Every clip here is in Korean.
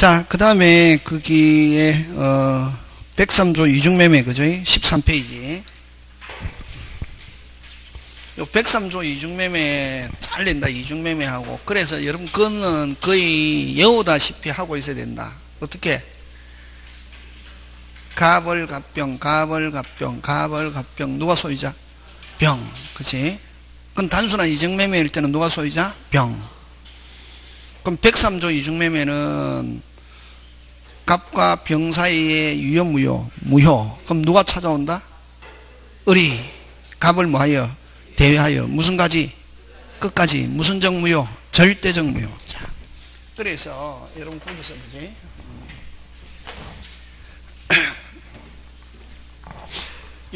자, 그 다음에 거기에 103조 이중매매, 그죠? 13페이지. 요 103조 이중매매 잘 낸다. 이중매매하고. 그래서 여러분 그거는 거의 외우다시피 하고 있어야 된다. 어떻게? 가벌갑병, 가벌갑병, 가벌갑병. 누가 소유자? 병. 그치? 그건 단순한 이중매매일 때는 누가 소유자? 병. 그럼 103조 이중매매는 갑과 병 사이에 유효, 무효? 무효. 그럼 누가 찾아온다? 을이. 갑을 뭐하여? 대회하여. 무슨 가지? 끝까지. 무슨 정무효? 절대적 무효. 자, 그래서 여러분 거기서 그지?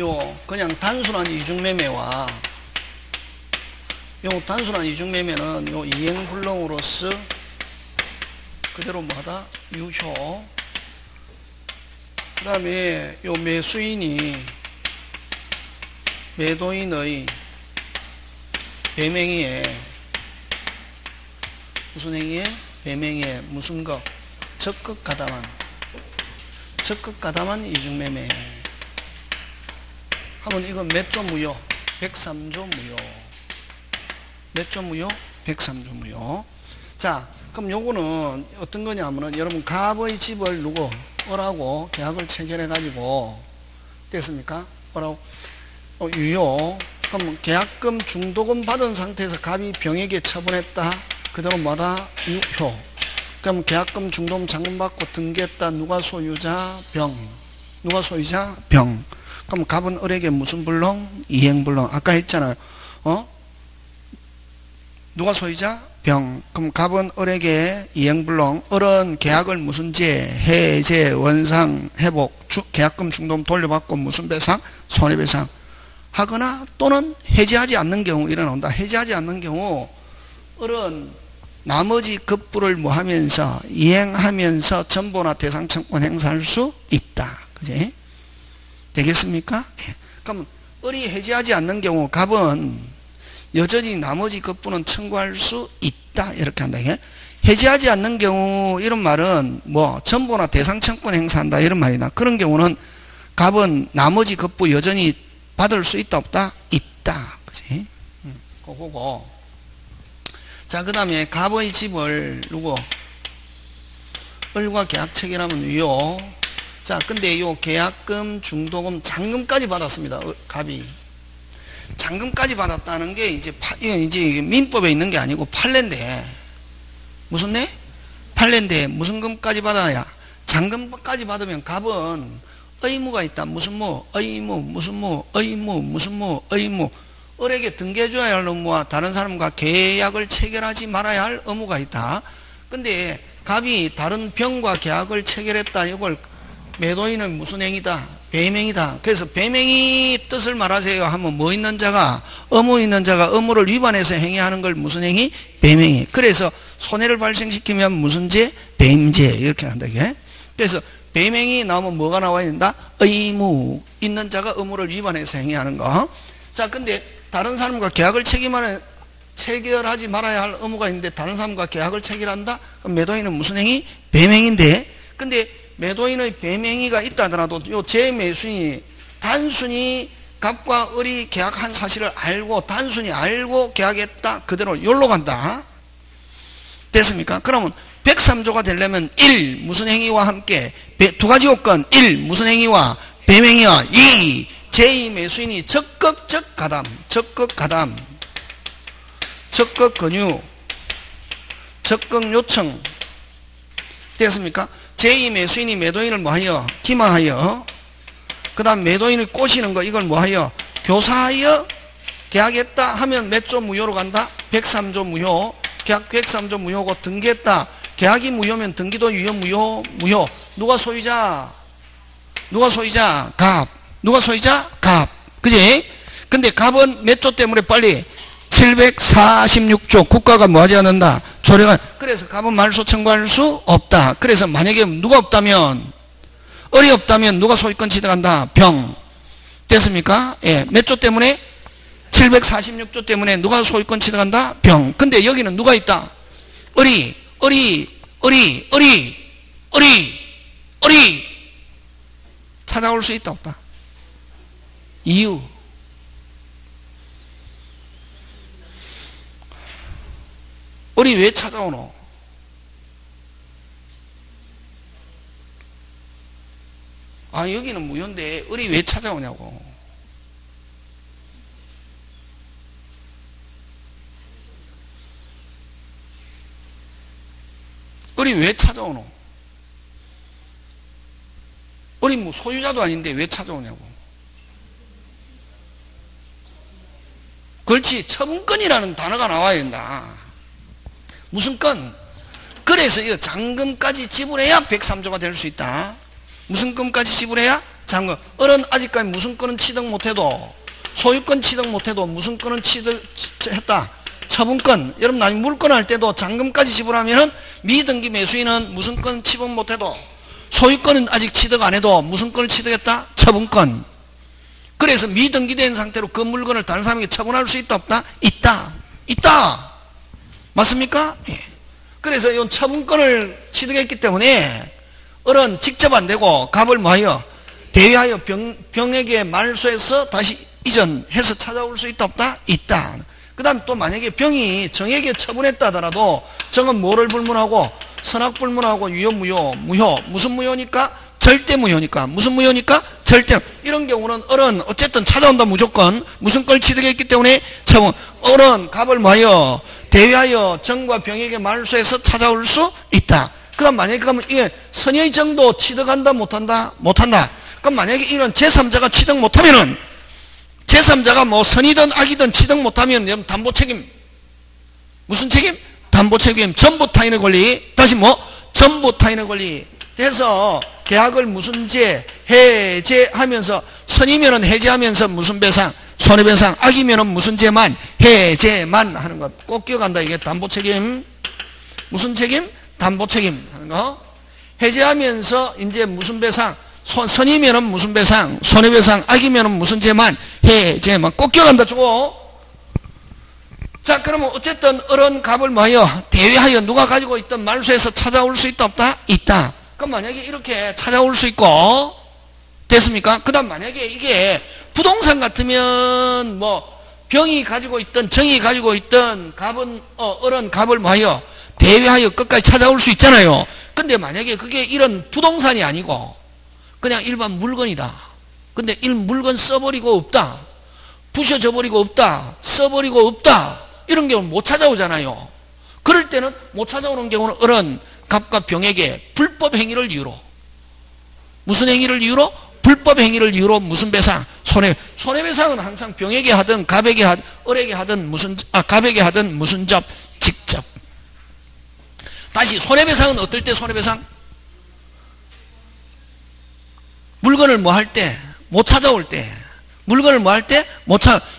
요 그냥 단순한 이중매매와 요 단순한 이중매매는 요 이행불능으로서 그대로 뭐하다? 유효. 그 다음에 요 매수인이 매도인의 배명의에 무슨 행위에? 배명의에 무슨 것? 적극 가담한 이중매매 하면 이건 몇 조 무효? 103조 무효. 몇 조 무효? 103조 무효. 자, 그럼 요거는 어떤 거냐면은 여러분 갑의 집을 누구? 을하고 계약을 체결해 가지고 됐습니까? 을하고 유효. 그럼 계약금 중도금 받은 상태에서 갑이 병에게 처분했다. 그대로 뭐다? 유효. 그럼 계약금 중도금 잔금 받고 등기했다. 누가 소유자? 병. 누가 소유자? 병. 그럼 갑은 을에게 무슨 불능? 이행불능. 아까 했잖아요. 누가 소유자? 병. 그럼 갑은 을에게 이행불능. 을은 계약을 무슨 제? 해제, 원상, 회복, 계약금 중도금 돌려받고 무슨 배상? 손해배상. 하거나 또는 해지하지 않는 경우 일어난다. 해지하지 않는 경우 을은 나머지 급부를 뭐 하면서 이행하면서 전보나 대상 청구권 행사할 수 있다. 그지? 되겠습니까? 예. 그럼 을이 해지하지 않는 경우 갑은 여전히 나머지 급부는 청구할 수 있다. 이렇게 한다. 이게 해지하지 않는 경우 이런 말은 뭐 전보나 대상 청구권 행사한다 이런 말이다. 그런 경우는 갑은 나머지 급부 여전히 받을 수 있다 없다? 있다. 그지? 그거고. 자, 그 다음에 갑의 집을 누구? 을과 계약 체결하면 유효. 자, 근데 요 계약금, 중도금, 잔금까지 받았습니다. 갑이. 잔금까지 받았다는 게 이제 민법에 있는 게 아니고 판례인데. 무슨 내? 판례인데 무슨 금까지 받아야? 잔금까지 받으면 갑은 의무가 있다. 무슨 무? 의무, 무슨 무? 의무, 무슨 무? 의무. 을에게 등기해줘야 할 의무와 다른 사람과 계약을 체결하지 말아야 할 의무가 있다. 근데 갑이 다른 병과 계약을 체결했다. 이걸 매도인은 무슨 행위다? 배명이다. 그래서 배명이 뜻을 말하세요 하면 뭐 있는 자가? 의무 있는 자가 의무를 위반해서 행위하는 걸 무슨 행위? 배명이. 그래서 손해를 발생시키면 무슨 죄? 배임죄. 이렇게 한다. 이게. 그래서 배명이 나오면 뭐가 나와야 된다? 의무. 있는 자가 의무를 위반해서 행위하는 거. 자, 근데 다른 사람과 계약을 체결하지 말아야 할 의무가 있는데 다른 사람과 계약을 체결한다? 그럼 매도인은 무슨 행위? 배명인데. 근데 매도인의 배명의가 있다 하더라도 요 재매수인이 단순히 갑과 을이 계약한 사실을 알고 단순히 알고 계약했다. 그대로 욜로 간다. 됐습니까? 그러면 103조가 되려면 1. 무슨 행위와 함께 두 가지 요건 1. 무슨 행위와 배명의와 2. 제2매수인이 적극적 가담 적극 권유 적극 요청 됐습니까? 제2매수인이 매도인을 뭐하여? 기망하여 그 다음 매도인을 꼬시는 거 이걸 뭐하여? 교사하여 계약했다 하면 몇 조 무효로 간다? 103조 무효. 계약 103조 무효고 등기했다. 계약이 무효면 등기도 유효 무효. 누가 소유자? 갑. 누가 소유자? 갑. 그지? 근데 갑은 몇 조 때문에 빨리 746조 국가가 뭐하지 않는다? 조례가. 그래서 갑은 말소 청구할 수 없다. 그래서 만약에 누가 없다면 을이 없다면 누가 소유권 취득한다? 병. 됐습니까? 예. 몇 조 때문에? 746조 때문에 누가 소유권 취득한다? 병. 근데 여기는 누가 있다? 을이. 어리 찾아올 수 있다 없다? 이유. 어리 왜 찾아오노? 아, 여기는 무효인데 어리 왜 찾아오냐고. 어리 왜 찾아오노? 어리 뭐 소유자도 아닌데 왜 찾아오냐고. 그렇지, 처분권이라는 단어가 나와야 된다. 무슨 건? 그래서 이 잔금까지 지불해야 103조가 될 수 있다. 무슨 건까지 지불해야? 잔금. 어른 아직까지 무슨 건은 취득 못해도, 소유권 취득 못해도 무슨 건은 취득했다. 처분권. 여러분 나중에 물건 할 때도 잔금까지 지불하면은 미등기 매수인은 무슨 건 취득 못해도, 소유권은 아직 취득 안 해도 무슨 건을 취득했다? 처분권. 그래서 미등기된 상태로 그 물건을 다른 사람에게 처분할 수 있다 없다? 있다. 맞습니까? 예. 그래서 이 처분권을 취득했기 때문에 어른 직접 안 되고 갑을 뭐하여? 대위하여 병에게 말소해서 다시 이전해서 찾아올 수 있다 없다? 있다. 그 다음 또 만약에 병이 정에게 처분했다 하더라도 정은 뭐를 불문하고? 선악불문하고 유효 무효. 무슨 무효니까? 절대 무효니까. 무슨 무효니까? 절대. 이런 경우는 어른 어쨌든 찾아온다 무조건. 무슨 걸 취득했기 때문에 처분. 어른 갑을 뭐하여? 대위하여 정과 병에게 말소해서 찾아올 수 있다. 그 다음 만약에 그러면 이게 선의 정도 취득한다 못한다? 못한다. 그럼 만약에 이런 제3자가 취득 못하면은 제3자가 뭐 선이든 악이든 취득 못하면 담보 책임. 무슨 책임? 담보 책임. 전부 타인의 권리. 다시 뭐? 전부 타인의 권리. 해서 계약을 무슨 제 해제하면서 선이면은 해제하면서 무슨 배상? 손해배상. 악이면은 무슨 제만? 해제만 하는 것. 꼭 기억한다. 이게 담보 책임. 무슨 책임? 담보 책임 하는 거. 해제하면서 이제 무슨 배상? 선이면은 무슨 배상? 손해배상. 악이면은 무슨 제만? 해제만. 꼭 기억한다. 저거. 자, 그러면 어쨌든 어른 갑을 뭐하여? 대위하여 누가 가지고 있던 말소에서 찾아올 수 있다 없다? 있다. 그럼 만약에 이렇게 찾아올 수 있고 됐습니까? 그 다음 만약에 이게 부동산 같으면 뭐 병이 가지고 있던 정이 가지고 있던 갑은 어른 갑을 뭐하여? 대위하여 끝까지 찾아올 수 있잖아요. 근데 만약에 그게 이런 부동산이 아니고 그냥 일반 물건이다. 근데 이 물건 써버리고 없다. 부셔져 버리고 없다. 써버리고 없다. 이런 경우는 못 찾아오잖아요. 그럴 때는 못 찾아오는 경우는 어른 갑과 병에게 불법 행위를 이유로. 무슨 행위를 이유로? 불법 행위를 이유로 무슨 배상? 손해배상은 항상 병에게 하든 갑에게 하든 을에게 하든 갑에게 하든 무슨 접? 직접. 다시 손해배상은 어떨 때 손해배상? 물건을 뭐 할 때? 못 찾아올 때. 물건을 뭐 할 때?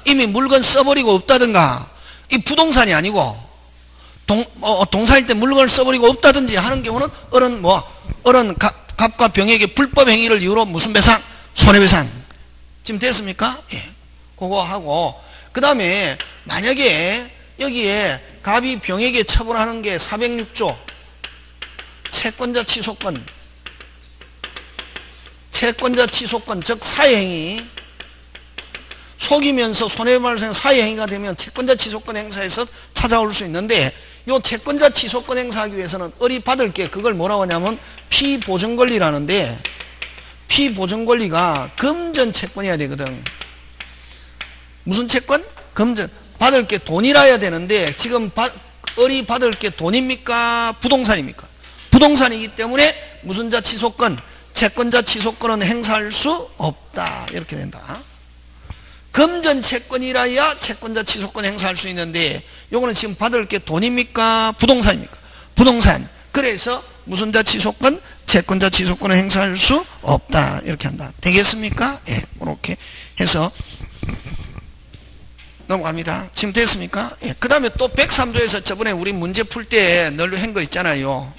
이미 물건 써버리고 없다든가. 이 부동산이 아니고 동사일 때 물건을 써버리고 없다든지 하는 경우는 어른 갑과 병에게 불법 행위를 이유로 무슨 배상? 손해배상. 지금 됐습니까? 예. 그거 하고 그 다음에 만약에 여기에 갑이 병에게 처분하는 게 406조 채권자 취소권 즉 사회행위 속이면서 손해발생 사회행위가 되면 채권자 취소권 행사에서 찾아올 수 있는데 이 채권자 취소권 행사하기 위해서는 을이 받을 게 그걸 뭐라고 하냐면 피보증권리라는데 피보증권리가 금전 채권이어야 되거든. 무슨 채권? 금전. 받을 게 돈이라야 되는데 지금 을이 받을 게 돈입니까? 부동산입니까? 부동산이기 때문에 무슨 자 취소권? 채권자 취소권은 행사할 수 없다. 이렇게 된다. 금전 채권이라야 채권자 취소권 행사할 수 있는데 요거는 지금 받을 게 돈입니까? 부동산입니까? 부동산. 그래서 무슨 자 취소권? 채권자 취소권을 행사할 수 없다. 이렇게 한다. 되겠습니까? 예. 이렇게 해서 넘어갑니다. 지금 됐습니까? 예. 그 다음에 또 103조에서 저번에 우리 문제 풀 때 널로 한 거 있잖아요.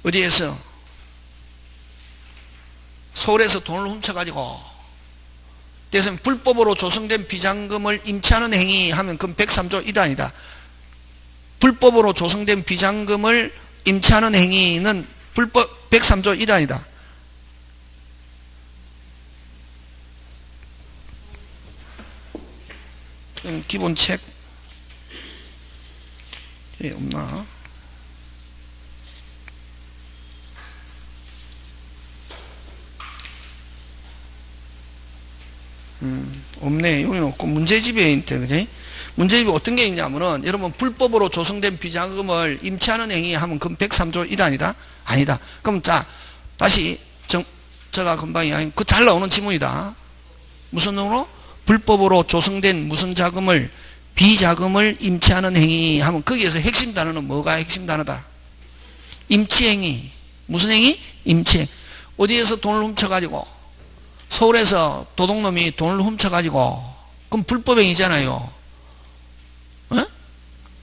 어디에서? 서울에서 돈을 훔쳐가지고 그래서 불법으로 조성된 비자금을 임차하는 행위 하면 그럼 103조 이다 아니다. 불법으로 조성된 비자금을 임차하는 행위는 불법 103조 1항이다. 기본 책 없나? 없네. 여기는 없고 문제집에 있대, 그지? 문제집이 어떤 게 있냐면은, 여러분, 불법으로 조성된 비자금을 임차하는 행위 하면 그럼 103조 1항이다? 아니다. 그럼 자, 다시, 제가 금방 이야기한, 그 잘 나오는 지문이다. 무슨 놈으로? 불법으로 조성된 무슨 자금을, 비자금을 임차하는 행위 하면 거기에서 핵심 단어는 뭐가 핵심 단어다? 임치행위. 무슨 행위? 임치행. 어디에서 돈을 훔쳐가지고, 서울에서 도둑놈이 돈을 훔쳐가지고, 그럼 불법행위잖아요. 어?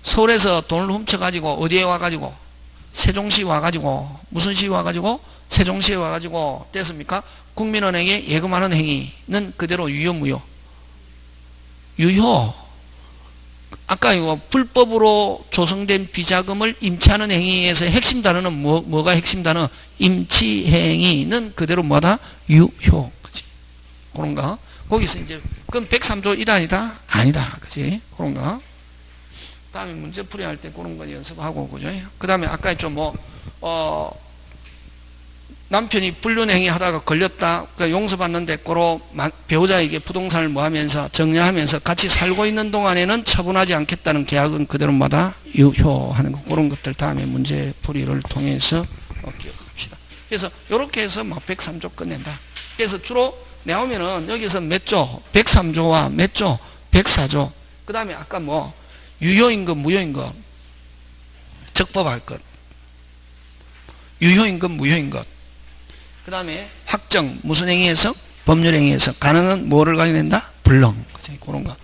서울에서 돈을 훔쳐가지고 어디에 와가지고? 세종시 와가지고, 무슨 시 와가지고? 세종시에 와가지고 됐습니까? 국민은행에 예금하는 행위는 그대로 유효 무효? 유효. 아까 이거 불법으로 조성된 비자금을 임치하는 행위에서 핵심 단어는 뭐가 핵심 단어? 임치행위는 그대로 뭐다? 유효. 그치? 그런가? 거기서 이제, 그럼 103조 1항이다? 아니다. 그치? 그런가? 다음에 문제풀이 할 때 그런 거 연습하고, 그죠? 그 다음에 아까 좀 남편이 불륜행위 하다가 걸렸다. 그러니까 용서받는데 꼬로 배우자에게 부동산을 뭐 하면서 정리하면서 같이 살고 있는 동안에는 처분하지 않겠다는 계약은 그대로 마다 유효하는 거. 그런 것들 다음에 문제풀이를 통해서 기억합시다. 그래서 이렇게 해서 103조 끝낸다. 그래서 주로 나오면은 여기서 몇 조? 103조와 몇 조? 104조. 그 다음에 아까 뭐 유효인 것, 무효인 것, 적법할 것, 유효인 것, 무효인 것. 그 다음에 확정, 무슨 행위에서? 법률행위에서. 가능은 뭐를 가져낸다? 불능. 그치? 그런 거.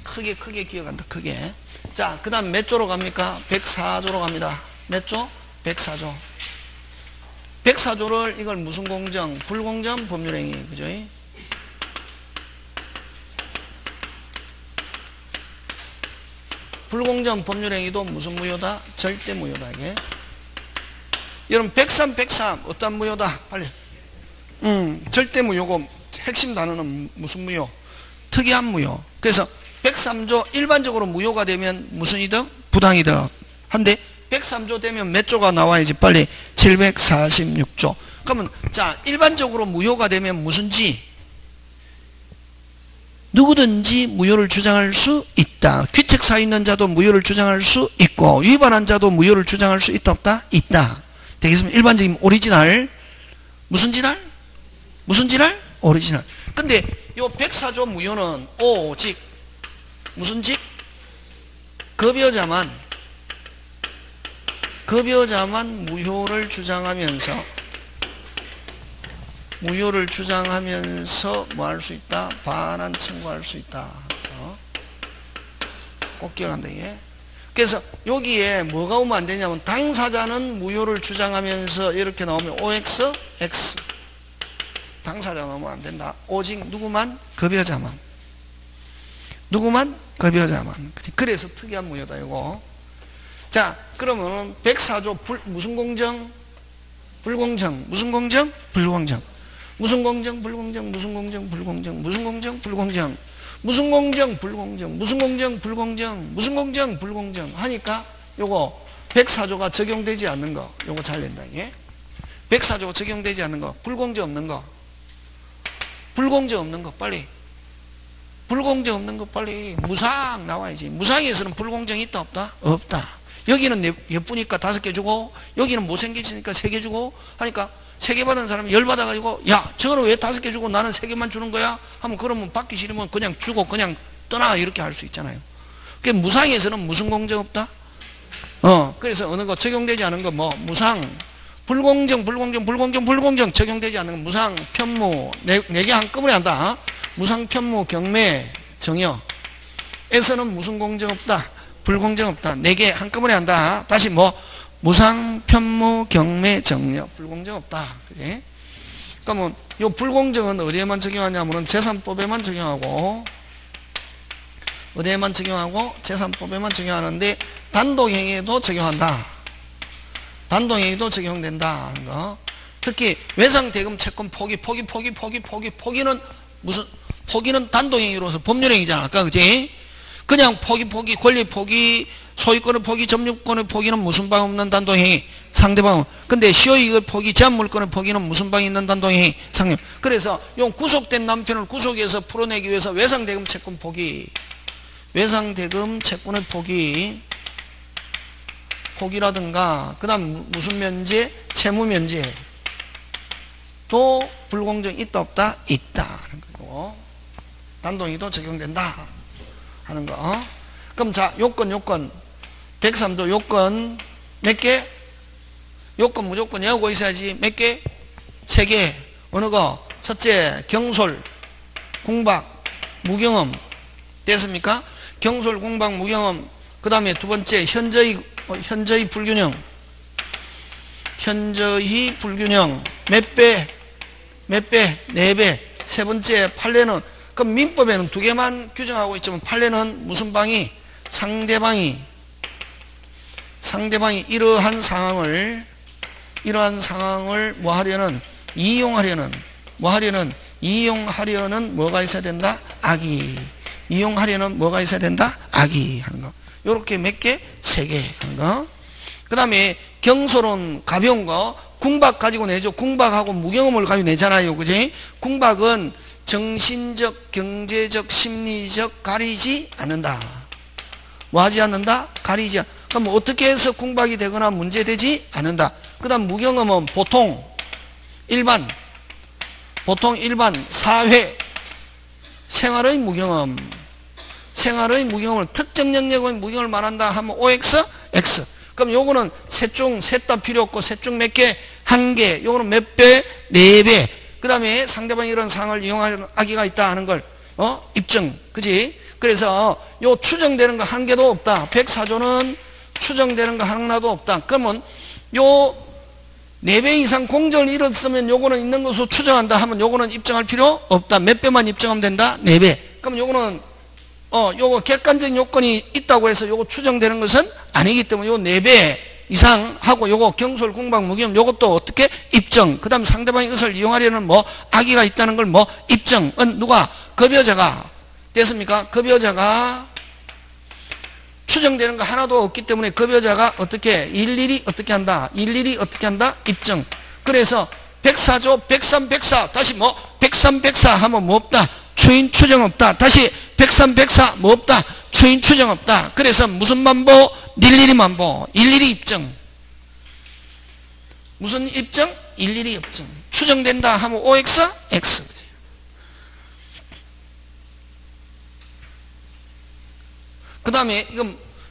크게 기억한다, 크게. 자, 그 다음 몇 조로 갑니까? 104조로 갑니다. 몇 조? 104조. 104조를 이걸 무슨 공정? 불공정, 법률행위. 그죠? 불공정 법률행위도 무슨 무효다? 절대 무효다, 이게. 여러분, 103, 어떤 무효다? 빨리. 절대 무효고, 핵심 단어는 무슨 무효? 특이한 무효. 그래서 103조 일반적으로 무효가 되면 무슨 이득? 부당이득. 한데, 103조 되면 몇 조가 나와야지? 빨리. 746조. 그러면, 자, 일반적으로 무효가 되면 무슨 지? 누구든지 무효를 주장할 수 있다. 귀책사 있는 자도 무효를 주장할 수 있고, 위반한 자도 무효를 주장할 수 있다, 없다? 있다. 되겠습니까? 일반적인 오리지널. 무슨 진할? 무슨 진할? 오리지널. 근데 요 104조 무효는 오직 무슨 직? 급여자만 무효를 주장하면서 뭐 할 수 있다? 반환 청구할 수 있다. 꼭 기억한다, 이게. 그래서 여기에 뭐가 오면 안 되냐면 당사자는 무효를 주장하면서 이렇게 나오면 OX, X. 당사자가 나오면 안 된다. 오직 누구만? 급여자만. 누구만? 급여자만. 그래서 특이한 무효다, 이거. 자, 그러면 104조 무슨 공정? 불공정. 무슨 공정? 불공정. 무슨 공정? 불공정. 무슨 공정? 불공정. 무슨 공정? 불공정. 무슨 공정? 불공정. 무슨 공정? 불공정. 무슨 공정? 불공정. 하니까 요거 104조가 적용되지 않는 거. 요거 잘 낸다, 이게. 104조가 적용되지 않는 거. 불공정 없는 거. 불공정 없는 거 빨리. 불공정 없는 거 빨리. 무상 나와야지. 무상에서는 불공정이 있다, 없다? 없다. 여기는 예쁘니까 5개 주고, 여기는 못생기시니까 3개 주고 하니까 3개 받은 사람이 열 받아가지고, 야, 저거는 왜 5개 주고 나는 3개만 주는 거야? 하면 그러면 받기 싫으면 그냥 주고 그냥 떠나, 이렇게 할 수 있잖아요. 그 무상에서는 무슨 공정 없다? 그래서 어느 거 적용되지 않은 거 뭐, 무상, 불공정 적용되지 않는 거 무상, 편무, 네 개 한꺼번에 한다. 무상, 편무, 경매, 정여. 에서는 무슨 공정 없다? 불공정 없다. 4개 한꺼번에 한다. 다시 뭐, 무상, 편무, 경매, 정여. 불공정 없다. 그지? 그러면 요 불공정은 어디에만 적용하냐면은 재산법에만 적용하고, 어디에만 적용하고 재산법에만 적용하는데 단독행위에도 적용한다. 단동행위도 적용된다 하는 거. 특히 외상대금 채권 포기는 무슨 포기는 단동행위로서 법률행위잖아. 아까 그지? 그냥 포기 권리 포기 소유권의 포기 점유권의 포기는 무슨 방 없는 단동행위 상대방. 근데 시효이익의 포기 제한물권의 포기는 무슨 방이 있는 단동행위 상대. 그래서 용 구속된 남편을 구속해서 풀어내기 위해서 외상대금 채권 포기 외상대금 채권의 포기라든가 그 다음 무슨 면제 채무 면제 또 불공정이 있다 없다? 있다 하는 거고 단동행위도 적용된다 하는 거. 그럼 자 요건 103조 요건 몇 개? 요건 무조건 외우고 있어야지. 몇 개? 3개. 어느 거? 첫째 경솔 공박 무경험 됐습니까? 경솔 공박 무경험. 그 다음에 두 번째 현저히 불균형 몇 배? 4배. 세 번째 판례는 그럼 민법에는 2개만 규정하고 있지만 판례는 무슨 방이? 상대방이 이러한 상황을 뭐 하려는 이용하려는 뭐가 있어야 된다? 악이. 이용하려는 뭐가 있어야 된다? 악이 하는 거. 요렇게 몇 개? 3개 하는 거. 그 다음에 경솔은 가벼운 거. 궁박 가지고 내죠. 궁박하고 무경험을 가지고 내잖아요. 그지? 궁박은 정신적, 경제적, 심리적 가리지 않는다. 뭐 하지 않는다? 가리지 않는다. 그럼 어떻게 해서 궁박이 되거나 문제되지 않는다. 그 다음 무경험은 보통 일반 사회 생활의 무경험을 특정 영역의 무경험을 말한다 하면 OX, X. 그럼 요거는 셋 다 필요 없고 셋 중 몇 개? 1개. 요거는 몇 배? 4배. 그 다음에 상대방이 이런 상황을 이용하려는 악의가 있다 하는 걸 입증. 그지? 그래서 요 추정되는 거 1개도 없다. 104조는 추정되는 거 하나도 없다. 그러면 요 4배 이상 공정을 이뤘으면 요거는 있는 것으로 추정한다 하면 요거는 입증할 필요 없다. 몇 배만 입증하면 된다? 4배. 그럼 요거는 요거 객관적인 요건이 있다고 해서 요거 추정되는 것은 아니기 때문에 요 4배 이상 하고 요거 경솔 공박 무경험 요것도 어떻게 입증. 그 다음 상대방의 것을 이용하려는 뭐 악의가 있다는 걸 뭐 입증은 누가? 급여자가 됐습니까? 급여자가 추정되는 거 하나도 없기 때문에 급여자가 어떻게 일일이 어떻게 한다? 입증. 그래서 104조 103 다시 뭐 103 하면 뭐 없다? 추인 추정 없다. 다시 103 뭐 없다? 추인 추정 없다. 그래서 무슨 만보? 일일이 입증. 무슨 입증? 일일이 입증. 추정된다 하면 OX, X. 그 다음에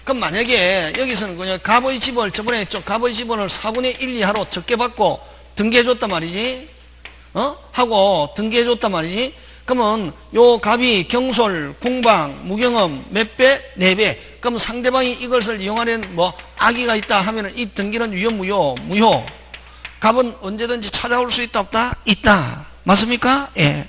그럼 만약에 여기서는 그냥 갑의 지분을 저번에 했죠. 갑의 지분을 4분의 1 이하로 적게 받고 등기해줬단 말이지. 하고 등기해줬단 말이지. 그러면 요 갑이 경솔, 공방, 무경험 몇 배? 4배. 그럼 상대방이 이것을 이용하려는 뭐 악의가 있다 하면은 이 등기는 유효, 무효. 갑은 언제든지 찾아올 수 있다, 없다? 있다. 맞습니까? 예.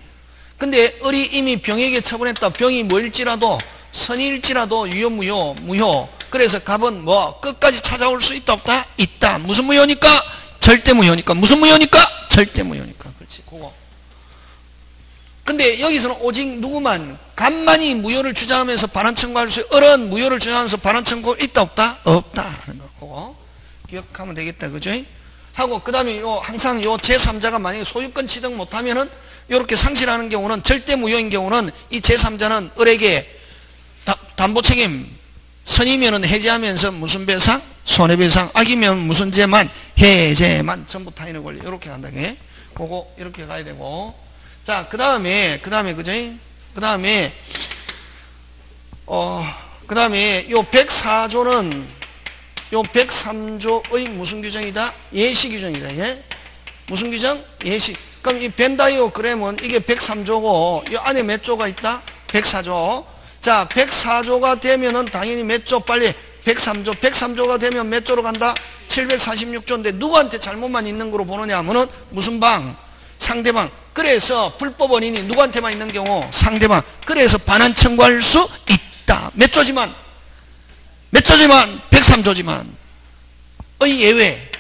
근데 을이 이미 병에게 처분했다. 병이 뭐일지라도 선일지라도 유효, 무효. 그래서 갑은 뭐 끝까지 찾아올 수 있다, 없다? 있다. 무슨 무효니까? 절대 무효니까. 무슨 무효니까? 절대 무효니까. 그렇지. 그거. 근데 여기서는 오직 누구만? 갑만이 무효를 주장하면서 반환 청구할 수, 을은 무효를 주장하면서 반환 청구 있다, 없다? 없다. 하는 거. 그거. 기억하면 되겠다. 그죠? 하고, 그 다음에 항상 제3자가 만약에 소유권 취득 못하면은, 요렇게 상실하는 경우는, 절대 무효인 경우는, 이 제3자는 을에게 담보 책임, 선이면은 해제하면서 무슨 배상? 손해배상. 악이면 무슨 죄만? 해제만. 전부 타인의 권리. 요렇게 간다. 그거, 이렇게 가야 되고. 자, 그 다음에, 그죠? 그 다음에, 요 104조는, 요 103조의 무슨 규정이다? 예시 규정이다. 예? 무슨 규정? 예시. 그럼 이 벤다이오그램은 이게 103조고, 이 안에 몇 조가 있다? 104조. 자, 104조가 되면은 당연히 몇 조? 빨리 103조. 103조가 되면 몇 조로 간다? 746조인데 누구한테 잘못만 있는 거로 보느냐 하면은 무슨 방? 상대방. 그래서 불법 원인이 누구한테만 있는 경우? 상대방. 그래서 반환 청구할 수 있다. 몇 조지만? 103조지만. 의 예외.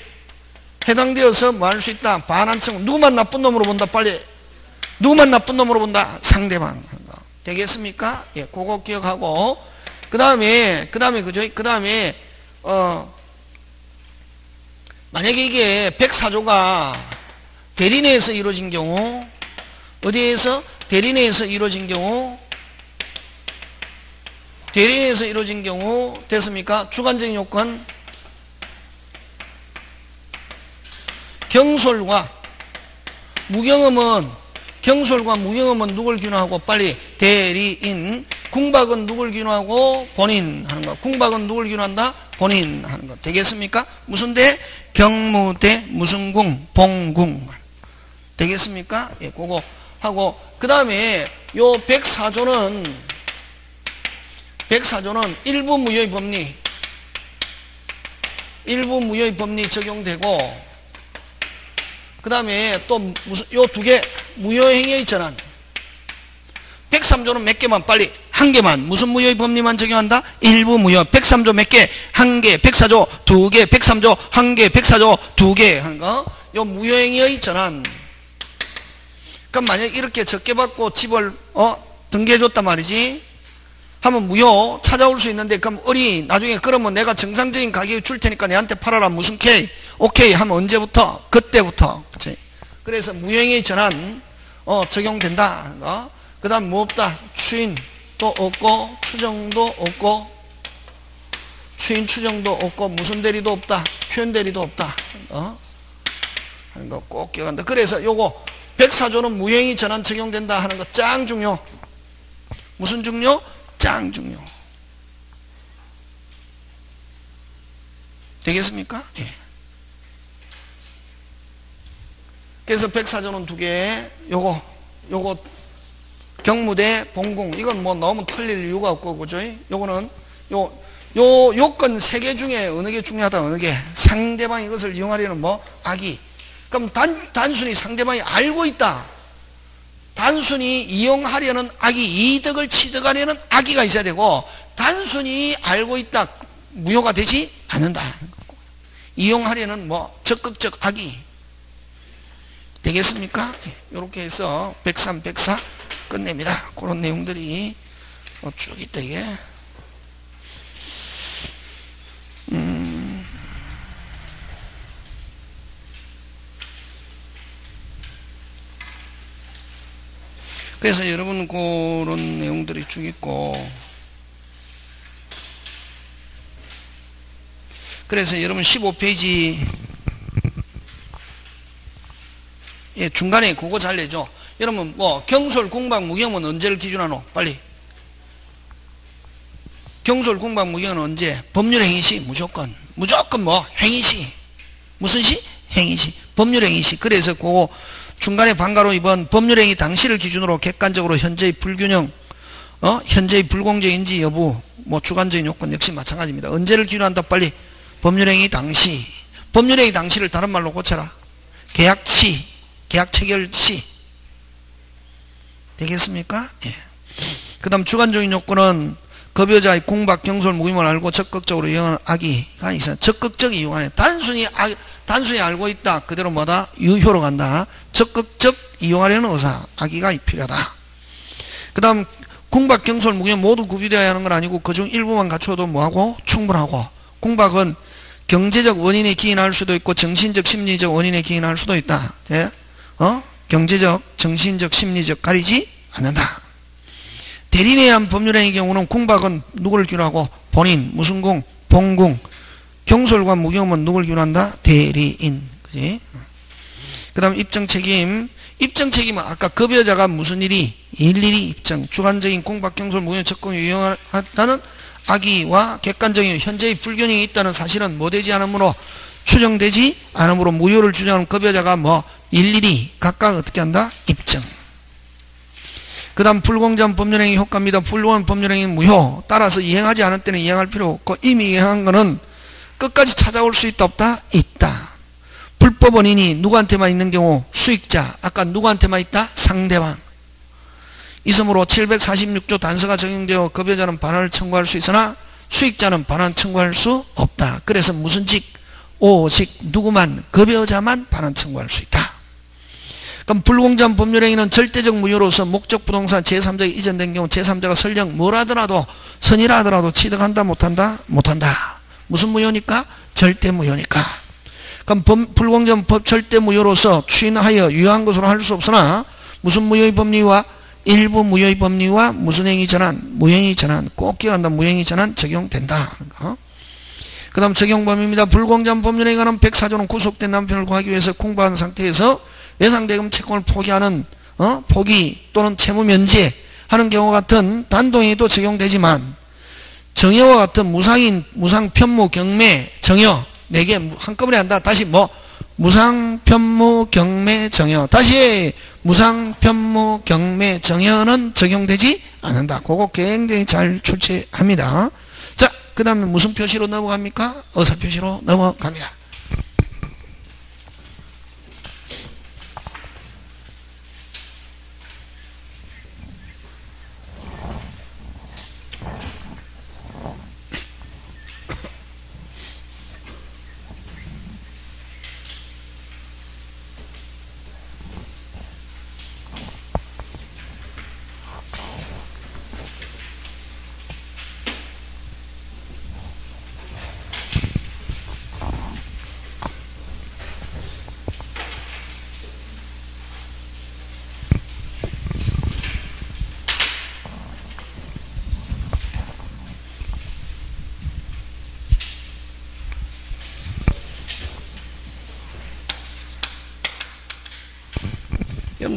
해당되어서 뭐 할 수 있다? 반환 청구. 누구만 나쁜 놈으로 본다? 빨리. 누구만 나쁜 놈으로 본다? 상대방. 되겠습니까? 예, 그거 기억하고. 그 다음에, 그죠? 그 다음에, 만약에 이게 104조가 대리내에서 이루어진 경우, 어디에서? 대리내에서 이루어진 경우, 대리내에서 이루어진 경우, 됐습니까? 주관적인 요건, 경솔과 무경험은 누굴 규정하고 빨리 대리인, 궁박은 누굴 규정하고 본인 하는 거. 궁박은 누굴 규정한다? 본인 하는 거. 되겠습니까? 무슨 대? 경무대, 무슨 궁? 봉궁. 되겠습니까? 예, 그거 하고. 그 다음에 요 104조는 일부 무효의 법리 적용되고, 그 다음에 또 무슨 요 두 개 무효행위의 전환. 103조는 몇 개만 빨리 한 개만 무슨 무효의 법리만 적용한다? 일부 무효. 103조 몇 개? 한 개. 104조 두 개. 103조 한 개. 104조 두 개 하는 거. 요 무효행위의 전환. 그럼 만약 이렇게 적게 받고 집을 등기해줬단 말이지. 하면 무효 찾아올 수 있는데, 그럼 나중에 그러면 내가 정상적인 가격에 줄 테니까 내한테 팔아라. 무슨 K? 오케이 하면 언제부터? 그때부터. 그치? 그래서 무효행위 전환 적용된다. 그 다음 뭐 없다? 추인도 없고, 추정도 없고, 추인 추정도 없고, 무슨 대리도 없다? 표현 대리도 없다. 하는 거 꼭 기억한다. 그래서 요거 104조는 무효행위 전환 적용된다 하는 거 짱 중요. 무슨 중요? 짱 중요. 되겠습니까? 예. 그래서 104조는 두 개, 요거 경무대, 봉궁. 이건 뭐 너무 틀릴 이유가 없고, 그죠? 요거는 요 요건 세 개 중에 어느 게 중요하다? 어느 게? 상대방이 이것을 이용하려는 뭐? 악의. 그럼 단순히 상대방이 알고 있다. 단순히 이용하려는 악의, 이득을 취득하려는 악의가 있어야 되고, 단순히 알고 있다, 무효가 되지 않는다. 이용하려는 뭐 적극적 악의. 되겠습니까? 이렇게 해서 103, 104 끝냅니다. 그런 내용들이 쭉 있다 이게. 그래서 여러분 그런 내용들이 쭉 있고, 그래서 여러분 15페이지 예, 중간에 그거 잘 내죠. 여러분 뭐 경솔, 궁박, 무경은 언제를 기준하노? 빨리. 경솔, 궁박, 무경은 언제? 법률 행위시 무조건 뭐 행위시. 무슨 시? 행위시. 법률 행위시. 그래서 그거 중간에 방가로 이번 법률행위 당시를 기준으로 객관적으로 현재의 불균형, 현재의 불공정인지 여부, 뭐 주관적인 요건 역시 마찬가지입니다. 언제를 기준한다? 빨리. 법률행위 당시. 법률행위 당시를 다른 말로 고쳐라. 계약시, 계약 체결시. 되겠습니까? 예. 그 다음 주관적인 요건은 급여자의 궁박, 경솔, 무임을 알고 적극적으로 이용하는 악의가 있어요. 적극적 이용하네. 단순히 알고 있다. 그대로 뭐다? 유효로 간다. 적극적 이용하려는 의사, 악의가 필요하다. 그 다음 궁박, 경솔, 무임 모두 구비되어야 하는 건 아니고 그중 일부만 갖춰도 뭐하고? 충분하고. 궁박은 경제적 원인에 기인할 수도 있고 정신적, 심리적 원인에 기인할 수도 있다. 예? 경제적, 정신적, 심리적 가리지 않는다. 대리인에 의한 법률행위의 경우는 궁박은 누구를 규정하고? 본인, 무슨 궁? 봉궁. 경솔과 무경은 누구를 규정한다? 대리인. 그지? 그 다음 입증책임. 입증책임은 아까 급여자가 무슨 일이? 일일이 입증. 주관적인 궁박, 경솔, 무경, 적극 유용하다는 악의와 객관적인 현재의 불균형이 있다는 사실은 뭐 되지 않으므로 추정되지 않으므로 무효를 주장하는 급여자가 뭐 일일이 각각 어떻게 한다? 입증. 그 다음 불공정한 법률행위 효과입니다. 불공정한 법률행위는 무효. 따라서 이행하지 않을 때는 이행할 필요 없고 이미 이행한 거는 끝까지 찾아올 수 있다 없다? 있다. 불법 원인이 누구한테만 있는 경우? 수익자. 아까 누구한테만 있다? 상대방. 있으므로 746조 단서가 적용되어 급여자는 반환을 청구할 수 있으나 수익자는 반환 청구할 수 없다. 그래서 무슨 직? 오직 누구만 급여자만 반환 청구할 수 있다. 그럼 불공정한 법률행위는 절대적 무효로서 목적 부동산 제3자가 이전된 경우 제3자가 설령 뭘 하더라도 선이라 하더라도 취득한다 못한다? 못한다. 무슨 무효니까? 절대 무효니까. 그럼 불공정한 법 절대 무효로서 추인하여 유효한 것으로 할 수 없으나 무슨 무효의 법리와 일부 무효의 법리와 무슨 행위 전환, 무행위 전환, 꼭 기억한다. 무행위 전환 적용된다. 그 다음 적용 범위입니다. 불공정한 법률에 관한 104조는 구속된 남편을 구하기 위해서 공부한 상태에서 외상대금 채권을 포기하는 포기 또는 채무 면제 하는 경우 같은 단동행위도 적용되지만 정여와 같은 무상인, 무상 편무 경매 정여 4개 한꺼번에 한다. 다시 무상 편무 경매 정여. 다시 무상 편무 경매 정여는 적용되지 않는다. 그거 굉장히 잘 출제합니다. 자, 그 다음에 무슨 표시로 넘어갑니까? 의사 표시로 넘어갑니다.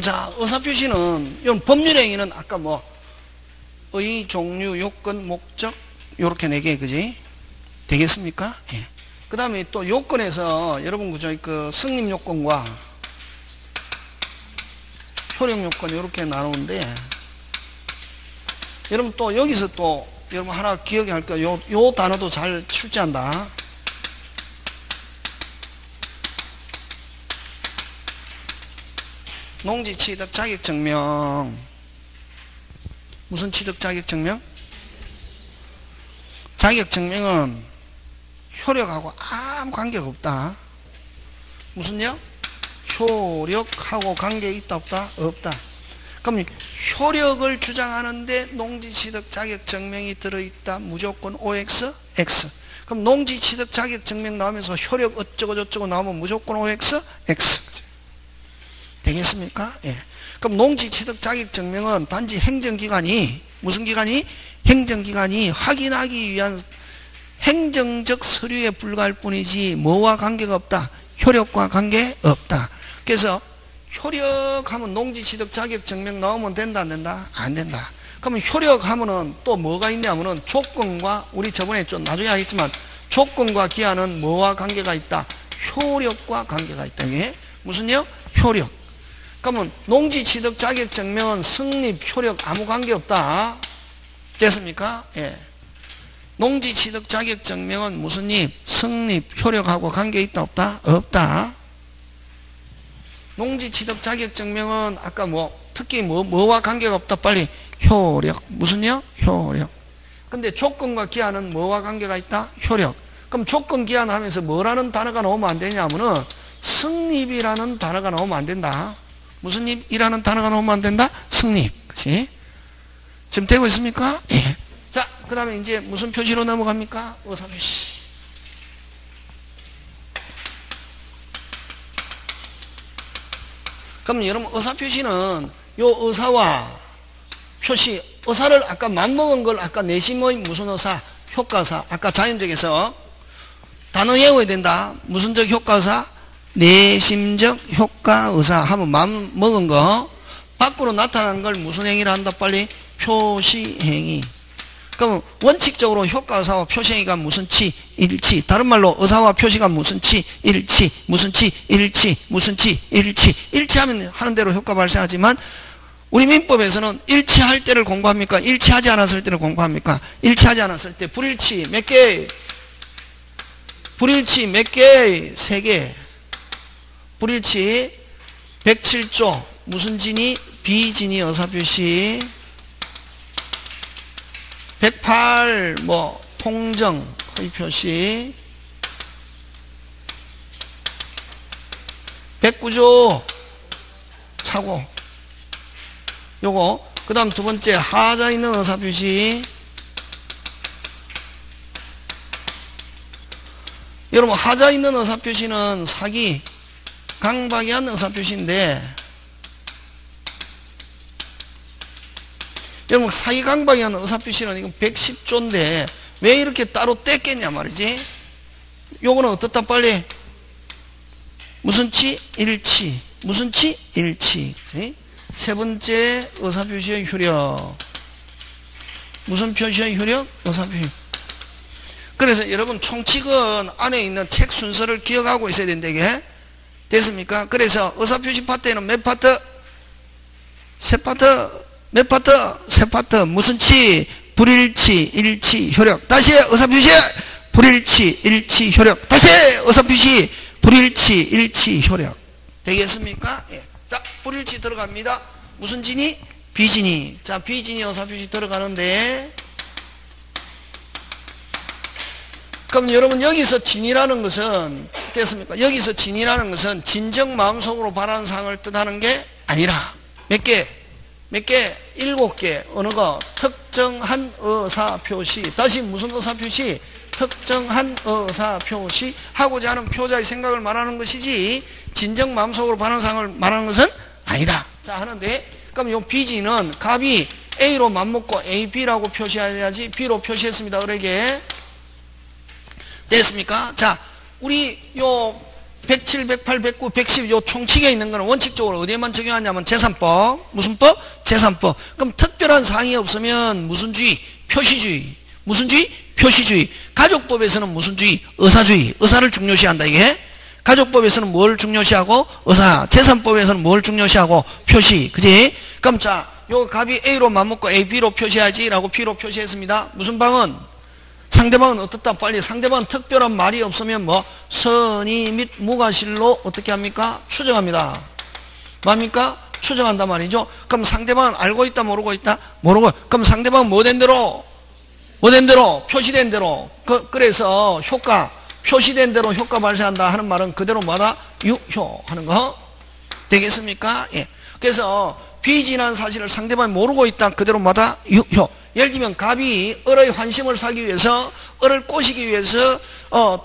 자, 의사표시는, 이런 법률행위는 아까 의, 종류, 요건, 목적, 요렇게 4개, 그지? 되겠습니까? 예. 그 다음에 또 요건에서, 여러분, 그죠? 그 승립 요건과 효력 요건, 요렇게 나누는데, 여러분 또 여기서 또, 여러분 하나 기억해 할 거, 요 단어도 잘 출제한다. 농지 취득 자격 증명. 무슨 취득 자격 증명? 자격 증명은 효력하고 아무 관계가 없다. 무슨요? 효력하고 관계 있다 없다? 없다. 그럼 효력을 주장하는데 농지 취득 자격 증명이 들어있다. 무조건 OX, X. 그럼 농지 취득 자격 증명 나오면서 효력 어쩌고 저쩌고 나오면 무조건 OX, X. 되겠습니까? 예. 그럼 농지 취득 자격 증명은 단지 행정기관이 무슨 기관이? 행정기관이 확인하기 위한 행정적 서류에 불과할 뿐이지 뭐와 관계가 없다. 효력과 관계 없다. 그래서 효력하면 농지 취득 자격 증명 나오면 된다 안 된다? 안 된다. 그러면 효력하면은 또 뭐가 있냐면은 조건과 우리 저번에 좀 나중에 하겠지만 조건과 기한은 뭐와 관계가 있다? 효력과 관계가 있다. 이게 무슨요? 효력. 그러면 농지 취득 자격 증명은 성립, 효력 아무 관계 없다. 됐습니까? 예. 농지 취득 자격 증명은 무슨 입? 성립, 효력하고 관계 있다 없다? 없다. 농지 취득 자격 증명은 아까 특히 뭐와 관계가 없다? 빨리 효력. 무슨요? 효력. 근데 조건과 기한은 뭐와 관계가 있다? 효력. 그럼 조건 기한 하면서 뭐라는 단어가 나오면 안 되냐면은 성립이라는 단어가 나오면 안 된다. 무슨 입이라는 단어가 나오면 안 된다? 성립. 그치? 지금 되고 있습니까? 예. 자, 그 다음에 이제 무슨 표시로 넘어갑니까? 의사표시. 그럼 여러분 의사표시는 요 의사와 표시, 의사를 아까 맞먹은 걸 아까 내심의 무슨 의사? 효과사. 아까 자연적에서 단어 외워야 된다. 무슨적 효과사? 내심적 효과의사 하면 마음 먹은 거 밖으로 나타난 걸 무슨 행위를 한다? 빨리 표시행위. 그럼 원칙적으로 효과의사와 표시행위가 무슨 치? 일치. 다른 말로 의사와 표시가 무슨 치? 일치. 무슨 치? 일치. 무슨 치? 일치. 일치하면 하는 대로 효과 발생하지만 우리 민법에서는 일치할 때를 공부합니까? 일치하지 않았을 때를 공부합니까? 일치하지 않았을 때 불일치 몇 개? 불일치 몇 개? 3개. 불일치 107조 무슨 진이? 비진이 의사표시 108 통정 허위표시 백구조 차고 요거. 그 다음 두 번째 하자 있는 의사표시. 여러분 하자 있는 의사표시는 사기 강박이한 의사표시인데, 여러분 사기 강박이한 의사표시는 이건 110조인데 왜 이렇게 따로 뗐겠냐 말이지. 요거는 어떻다 빨리. 무슨 치? 일치. 무슨 치? 일치. 세 번째 의사표시의 효력. 무슨 표시의 효력? 의사표시. 그래서 여러분 총칙은 안에 있는 책 순서를 기억하고 있어야 된다 이게. 됐습니까? 그래서 의사표시 파트에는 몇 파트? 세 파트. 몇 파트? 세 파트. 무슨 치? 불일치, 일치, 효력. 다시 의사표시 불일치, 일치, 효력. 다시 의사표시 불일치, 일치, 효력. 되겠습니까? 예. 자, 불일치 들어갑니다. 무슨 진이? 비진이. 자, 비진이 의사표시 들어가는데, 그럼 여러분 여기서 진이라는 것은 됐습니까? 여기서 진이라는 것은 진정 마음속으로 바라는 사항을 뜻하는 게 아니라 몇 개? 몇 개? 7개. 어느 거? 특정한 의사표시. 다시 무슨 의사표시? 특정한 의사표시. 하고자 하는 표자의 생각을 말하는 것이지 진정 마음속으로 바라는 사항을 말하는 것은 아니다. 자, 하는데 그럼 요 비지는 값이 A로 맞먹고 A, B라고 표시해야지 B로 표시했습니다. 을에게. 됐습니까? 자, 우리 요 107, 108, 109, 110 요 총칙에 있는 거는 원칙적으로 어디에만 적용하냐면 제3법. 무슨 법? 제3법. 그럼 특별한 사항이 없으면 무슨 주의? 표시주의. 무슨 주의? 표시주의. 가족법에서는 무슨 주의? 의사주의. 의사를 중요시한다 이게. 가족법에서는 뭘 중요시하고? 의사. 제3법에서는 뭘 중요시하고? 표시. 그지? 그럼 자, 요 값이 A로 맞먹고 A, B로 표시하지 라고 B로 표시했습니다. 무슨 방은? 상대방은 어떻다? 빨리. 상대방은 특별한 말이 없으면 뭐 선의 및 무과실로 어떻게 합니까? 추정합니다. 뭡니까? 추정한단 말이죠. 그럼 상대방은 알고 있다 모르고 있다? 모르고. 그럼 상대방은 뭐 된 대로? 뭐 된 대로? 표시된 대로. 그래서 효과, 표시된 대로 효과 발생한다 하는 말은 그대로 뭐다? 유효 하는 거 되겠습니까? 예. 그래서 비진한 사실을 상대방이 모르고 있다 그대로 뭐다? 유효. 예를 들면 갑이 을의 환심을 사기 위해서, 을을 꼬시기 위해서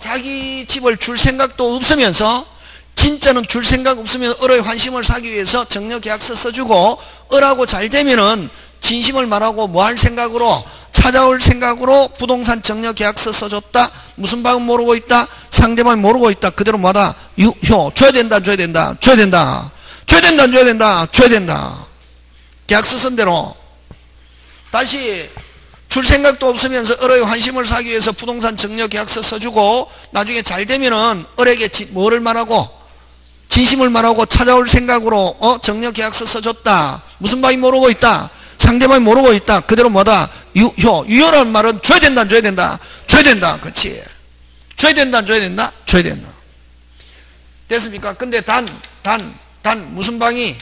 자기 집을 줄 생각도 없으면서, 진짜는 줄 생각 없으면 을의 환심을 사기 위해서 정려계약서 써주고, 을하고 잘 되면은 진심을 말하고 뭐 할 생각으로? 찾아올 생각으로 부동산 정려계약서 써줬다. 무슨 방은 모르고 있다? 상대방이 모르고 있다 그대로 뭐다? 유효. 줘야 된다 줘야 된다 줘야 된다 줘야 된다 줘야 된다 줘야 된다. 계약서 쓴 대로. 다시 줄 생각도 없으면서 을의 환심을 사기 위해서 부동산 정려계약서 써주고 나중에 잘 되면은 을에게 뭐를 말하고? 진심을 말하고 찾아올 생각으로 정려계약서 써줬다. 무슨 바이 모르고 있다? 상대방이 모르고 있다 그대로 뭐다? 유효. 유효라는 말은 줘야 된다 줘야 된다 줘야 된다. 그렇지. 줘야 된다 줘야 된다 줘야 된다. 됐습니까? 근데 단 무슨 방이?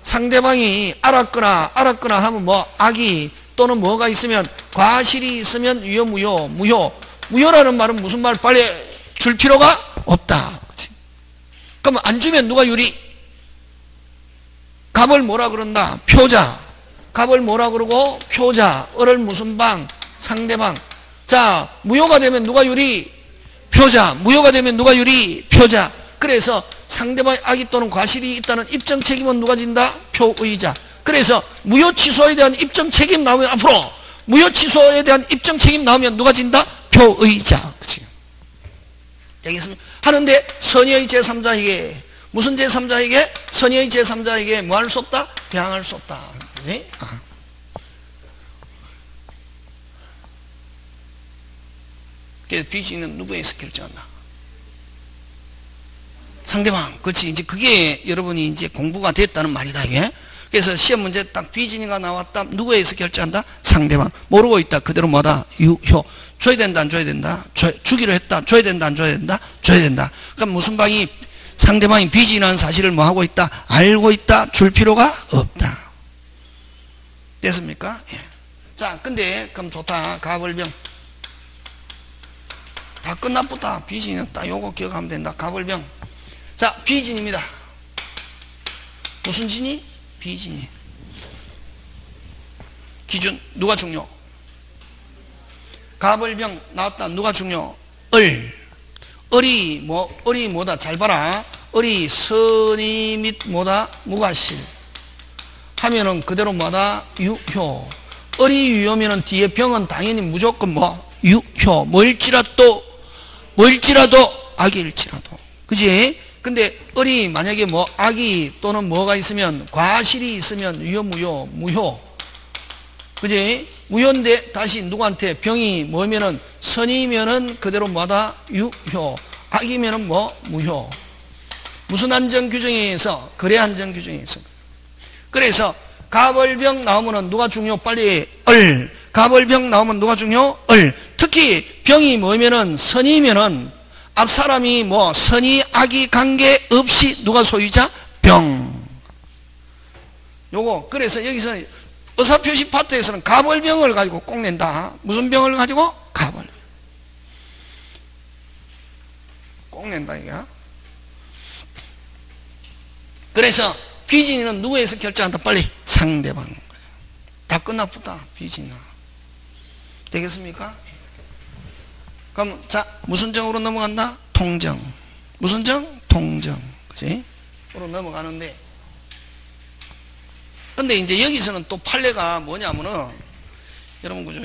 상대방이 알았거나 하면 뭐 악이 또는 뭐가 있으면 과실이 있으면 유효 무효라는 말은 무슨 말? 빨리 줄 필요가 없다. 그치? 그럼 안 주면 누가 유리? 갑을 뭐라 그런다? 표자. 갑을 뭐라 그러고? 표자. 을을 무슨 방? 상대방. 자, 무효가 되면 누가 유리? 표자. 무효가 되면 누가 유리? 표자. 그래서 상대방의 악의 또는 과실이 있다는 입증 책임은 누가 진다? 표의자. 그래서 무효 취소에 대한 입증 책임 나오면 앞으로 무효 취소에 대한 입증 책임 나오면 누가 진다? 표의자. 그치? 되겠습니까? 하는데 선의의 제3자에게 무슨 제3자에게? 선의의 제3자에게 뭐 할 수 없다? 대항할 수 없다. 그치? 그래서 비지는 누구에서 결정한다? 상대방. 그렇지. 이제 그게 여러분이 이제 공부가 됐다는 말이다, 이게. 그래서 시험 문제 딱 비진이가 나왔다. 누구에서 결정한다? 상대방. 모르고 있다. 그대로 뭐다? 유효. 줘야 된다, 안 줘야 된다? 주기로 했다. 줘야 된다, 안 줘야 된다? 줘야 된다. 그럼 무슨 방이 상대방이 비진이라는 사실을 뭐 하고 있다? 알고 있다. 줄 필요가 없다. 됐습니까? 예. 자, 근데 그럼 좋다. 가벌병. 다 끝났보다 비진은 딱 요거 기억하면 된다. 가벌병. 자, 비진입니다. 무슨 진이? 비진이. 기준 누가 중요? 갑을병 나왔다. 누가 중요? 을. 을이 뭐다? 잘 봐라. 을이 선이 및 뭐다? 무가실 하면은 그대로 뭐다? 유효. 을이 유효면은 뒤에 병은 당연히 무조건 유효. 뭐일지라도 악일지라도. 그지? 근데 을이 만약에 악이 또는 뭐가 있으면 과실이 있으면 유효 무효. 그지? 무효인데 다시 누구한테 병이 뭐면은 선이면은 그대로 뭐다? 유효. 악이면은 무효. 무슨 안전 규정에 의해서? 거래 안전 규정에 의해서. 그래서 갑을병 나오면은 누가 중요? 빨리 을. 갑을병 나오면 누가 중요? 을. 특히 병이 뭐면은 선이면은 앞 사람이 선이 악이 관계 없이 누가 소유자? 병. 요거 그래서 여기서 의사표시 파트에서는 갑을병을 가지고 꼭 낸다. 무슨 병을 가지고? 갑을. 꼭 낸다 이거. 그래서 비진이는 누구에서 결정한다? 빨리 상대방. 다 끝났다. 비진아. 되겠습니까? 그럼 자 무슨 정으로 넘어간다? 통정. 무슨 정? 통정. 그치? 으로 넘어가는데 근데 이제 여기서는 또 판례가 뭐냐면은 여러분 그죠?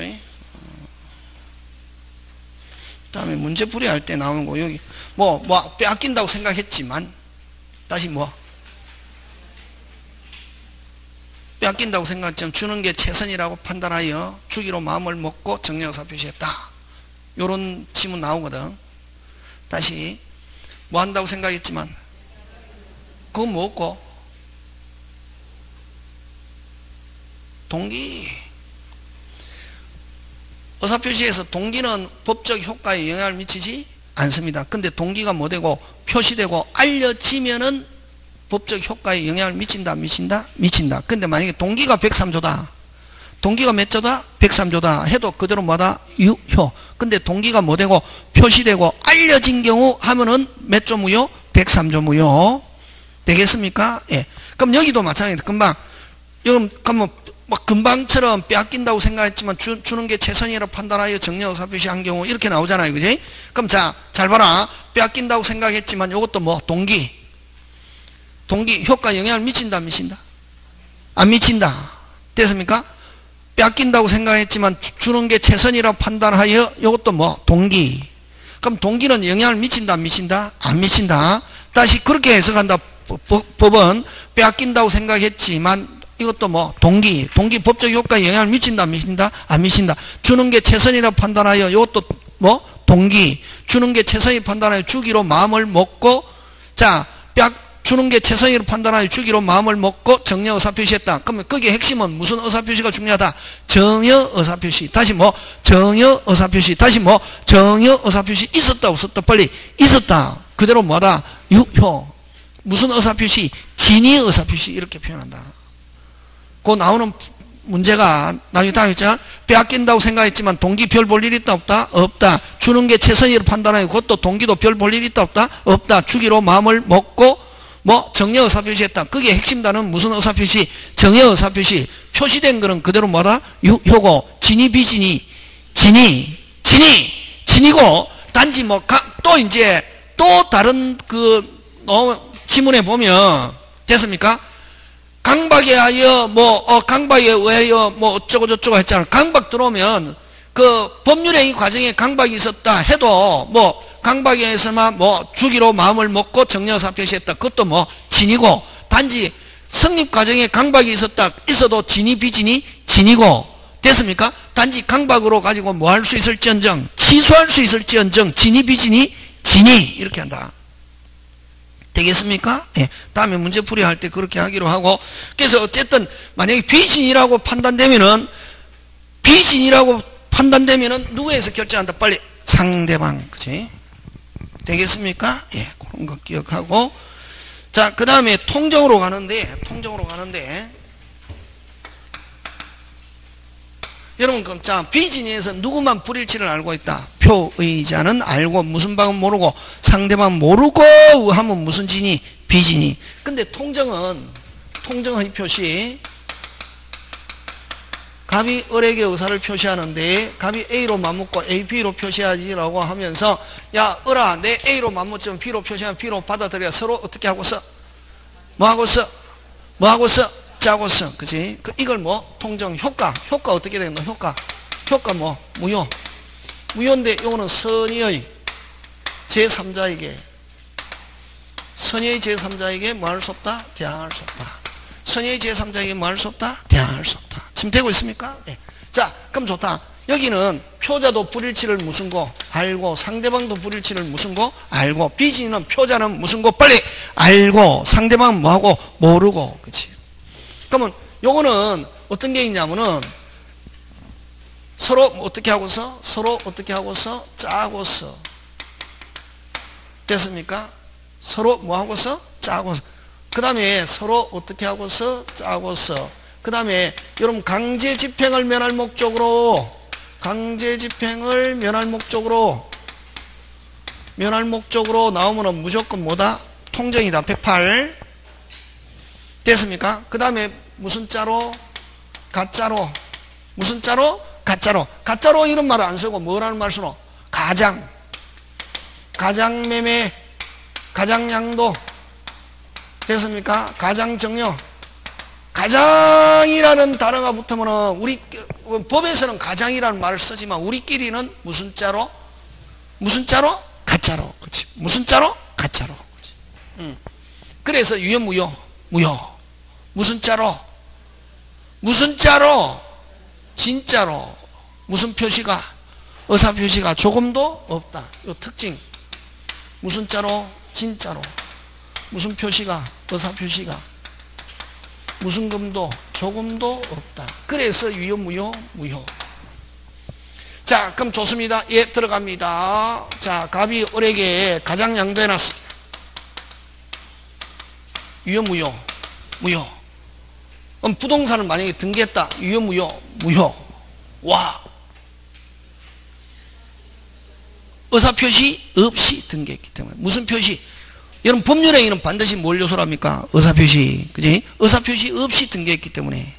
다음에 문제풀이 할 때 나오는 거 여기 빼앗긴다고 생각했지만 다시 빼앗긴다고 생각했지만 주는 게 최선이라고 판단하여 주기로 마음을 먹고 정리의사 표시했다. 요런 지문 나오거든. 다시 한다고 생각했지만 그건 뭐고? 동기. 의사표시에서 동기는 법적 효과에 영향을 미치지 않습니다. 근데 동기가 되고 표시되고 알려지면은 법적 효과에 영향을 미친다 안 미친다? 미친다. 근데 만약에 동기가 103조다. 동기가 몇 조다? 103조다. 해도 그대로 유효. 근데 동기가 되고 표시되고 알려진 경우 하면은 몇 조 무효? 103조 무효. 되겠습니까? 예. 그럼 여기도 마찬가지입니다. 금방처럼 빼앗긴다고 생각했지만 주는 게 최선이라고 판단하여 정려 의사표시한 경우 이렇게 나오잖아요. 그지? 그럼 잘 봐라. 빼앗긴다고 생각했지만 이것도 동기 효과 영향을 미친다 안 미친다? 안 미친다. 됐습니까? 빼앗긴다고 생각했지만 주는 게 최선이라고 판단하여 이것도 동기. 그럼 동기는 영향을 미친다 안 미친다? 안 미친다. 다시 그렇게 해석한다. 법은 빼앗긴다고 생각했지만 이것도 동기 법적 효과에 영향을 미친다 안 미친다? 안 미친다. 주는 게 최선이라고 판단하여 이것도 동기 주는 게 최선이 판단하여 주기로 마음을 먹고 주는 게 최선이라고 판단하여 주기로 마음을 먹고 정려 의사표시했다. 그러면 거기에 핵심은 무슨 의사표시가 중요하다? 정여 의사표시. 다시 정여 의사표시. 다시 정여 의사표시. 있었다 없었다? 빨리 있었다. 그대로 유효. 무슨 의사표시? 진의 의사표시. 이렇게 표현한다. 그 나오는 문제가 나중에 다음에 있잖아. 빼앗긴다고 생각했지만 동기 별 볼 일 있다 없다? 없다. 주는 게 최선이라고 판단하여 그것도 동기도 별 볼 일 있다 없다? 없다. 주기로 마음을 먹고 정여 의사표시했다. 그게 핵심 단어는 무슨 의사표시? 정여 의사표시. 표시된 거는 그대로 유효고 진이 비진이 진이고 단지 또 이제 또 다른 지문에 보면 됐습니까? 강박에 하여 강박에 의하여 어쩌고저쩌고 했잖아. 강박 들어오면 그 법률행위 과정에 강박이 있었다 해도 강박에 의해서만 주기로 마음을 먹고 정려사 표시했다. 그것도 진이고 단지 성립 과정에 강박이 있어도 진이 비진이 진이고 됐습니까? 단지 강박으로 가지고 할 수 있을지언정 취소할 수 있을지언정 진이 비진이 진이 이렇게 한다. 되겠습니까? 예. 다음에 문제풀이 할 때 그렇게 하기로 하고 그래서 어쨌든 만약에 비진이라고 판단되면은 누구에서 결정한다? 빨리 상대방. 그치? 되겠습니까? 예. 그런 거 기억하고 자, 그 다음에 통정으로 가는데 여러분 그럼 비진에서 누구만 불일치를 알고 있다? 표의자는 알고 무슨 방은 모르고 상대방 모르고 하면 무슨 진이? 비진이. 근데 통정은 통정의 표시. 갑이 을에게 의사를 표시하는데 갑이 A로 맞먹고 A, B로 표시하지라고 하면서 야 을아 내 A로 맞먹지만 B로 표시하면 B로 받아들여. 서로 어떻게 하고서 뭐하고서 뭐하고서 짜고서. 그치? 이걸 뭐 통정 효과 어떻게 되는 효과 뭐 무효. 무효인데 이거는 선의의 제3자에게 뭐 할 수 없다? 대항할 수 없다. 선의의 제3자에게 뭐 할 수 없다? 대항할 수 없다. 지금 되고 있습니까? 네. 자, 그럼 좋다. 여기는 표자도 불일치를 무슨 거 알고 상대방도 불일치를 무슨 거 알고 비진이는 표자는 무슨 거 빨리 알고 상대방은 뭐하고 모르고. 그치? 그러면 요거는 어떤 게 있냐면은 서로 어떻게 하고서 짜고서 됐습니까? 서로 뭐 하고서 짜고서 그 다음에 서로 어떻게 하고서 짜고서 그 다음에 여러분 강제 집행을 면할 목적으로 나오면은 무조건 뭐다? 통정이다. 108 됐습니까? 그 다음에 무슨 자로? 가짜로. 무슨 자로? 가짜로 이런 말을 안 쓰고 뭐라는 말 쓰노? 가장매매, 가장양도 됐습니까? 가장정려. 가장이라는 단어가 붙으면은 우리 법에서는 가장이라는 말을 쓰지만 우리끼리는 무슨 자로? 가짜로. 그렇지? 무슨 자로? 가짜로. 그래서 유효 무효. 무슨 자로? 진짜로. 무슨 표시가? 의사 표시가 조금도 없다. 이 특징. 무슨 자로? 진짜로. 무슨 표시가? 의사 표시가. 무슨 금도? 조금도 없다. 그래서 유효 무효. 자, 그럼 좋습니다. 예, 들어갑니다. 자, 갑이 을에게 가장 양도해놨습니다. 유효 무효. 그럼 부동산을 만약에 등기했다. 유효 무효. 와. 의사표시 없이 등기했기 때문에. 무슨 표시? 여러분 법률행위는 반드시 뭘 요소로 합니까? 의사표시. 그지? 의사표시 없이 등기했기 때문에.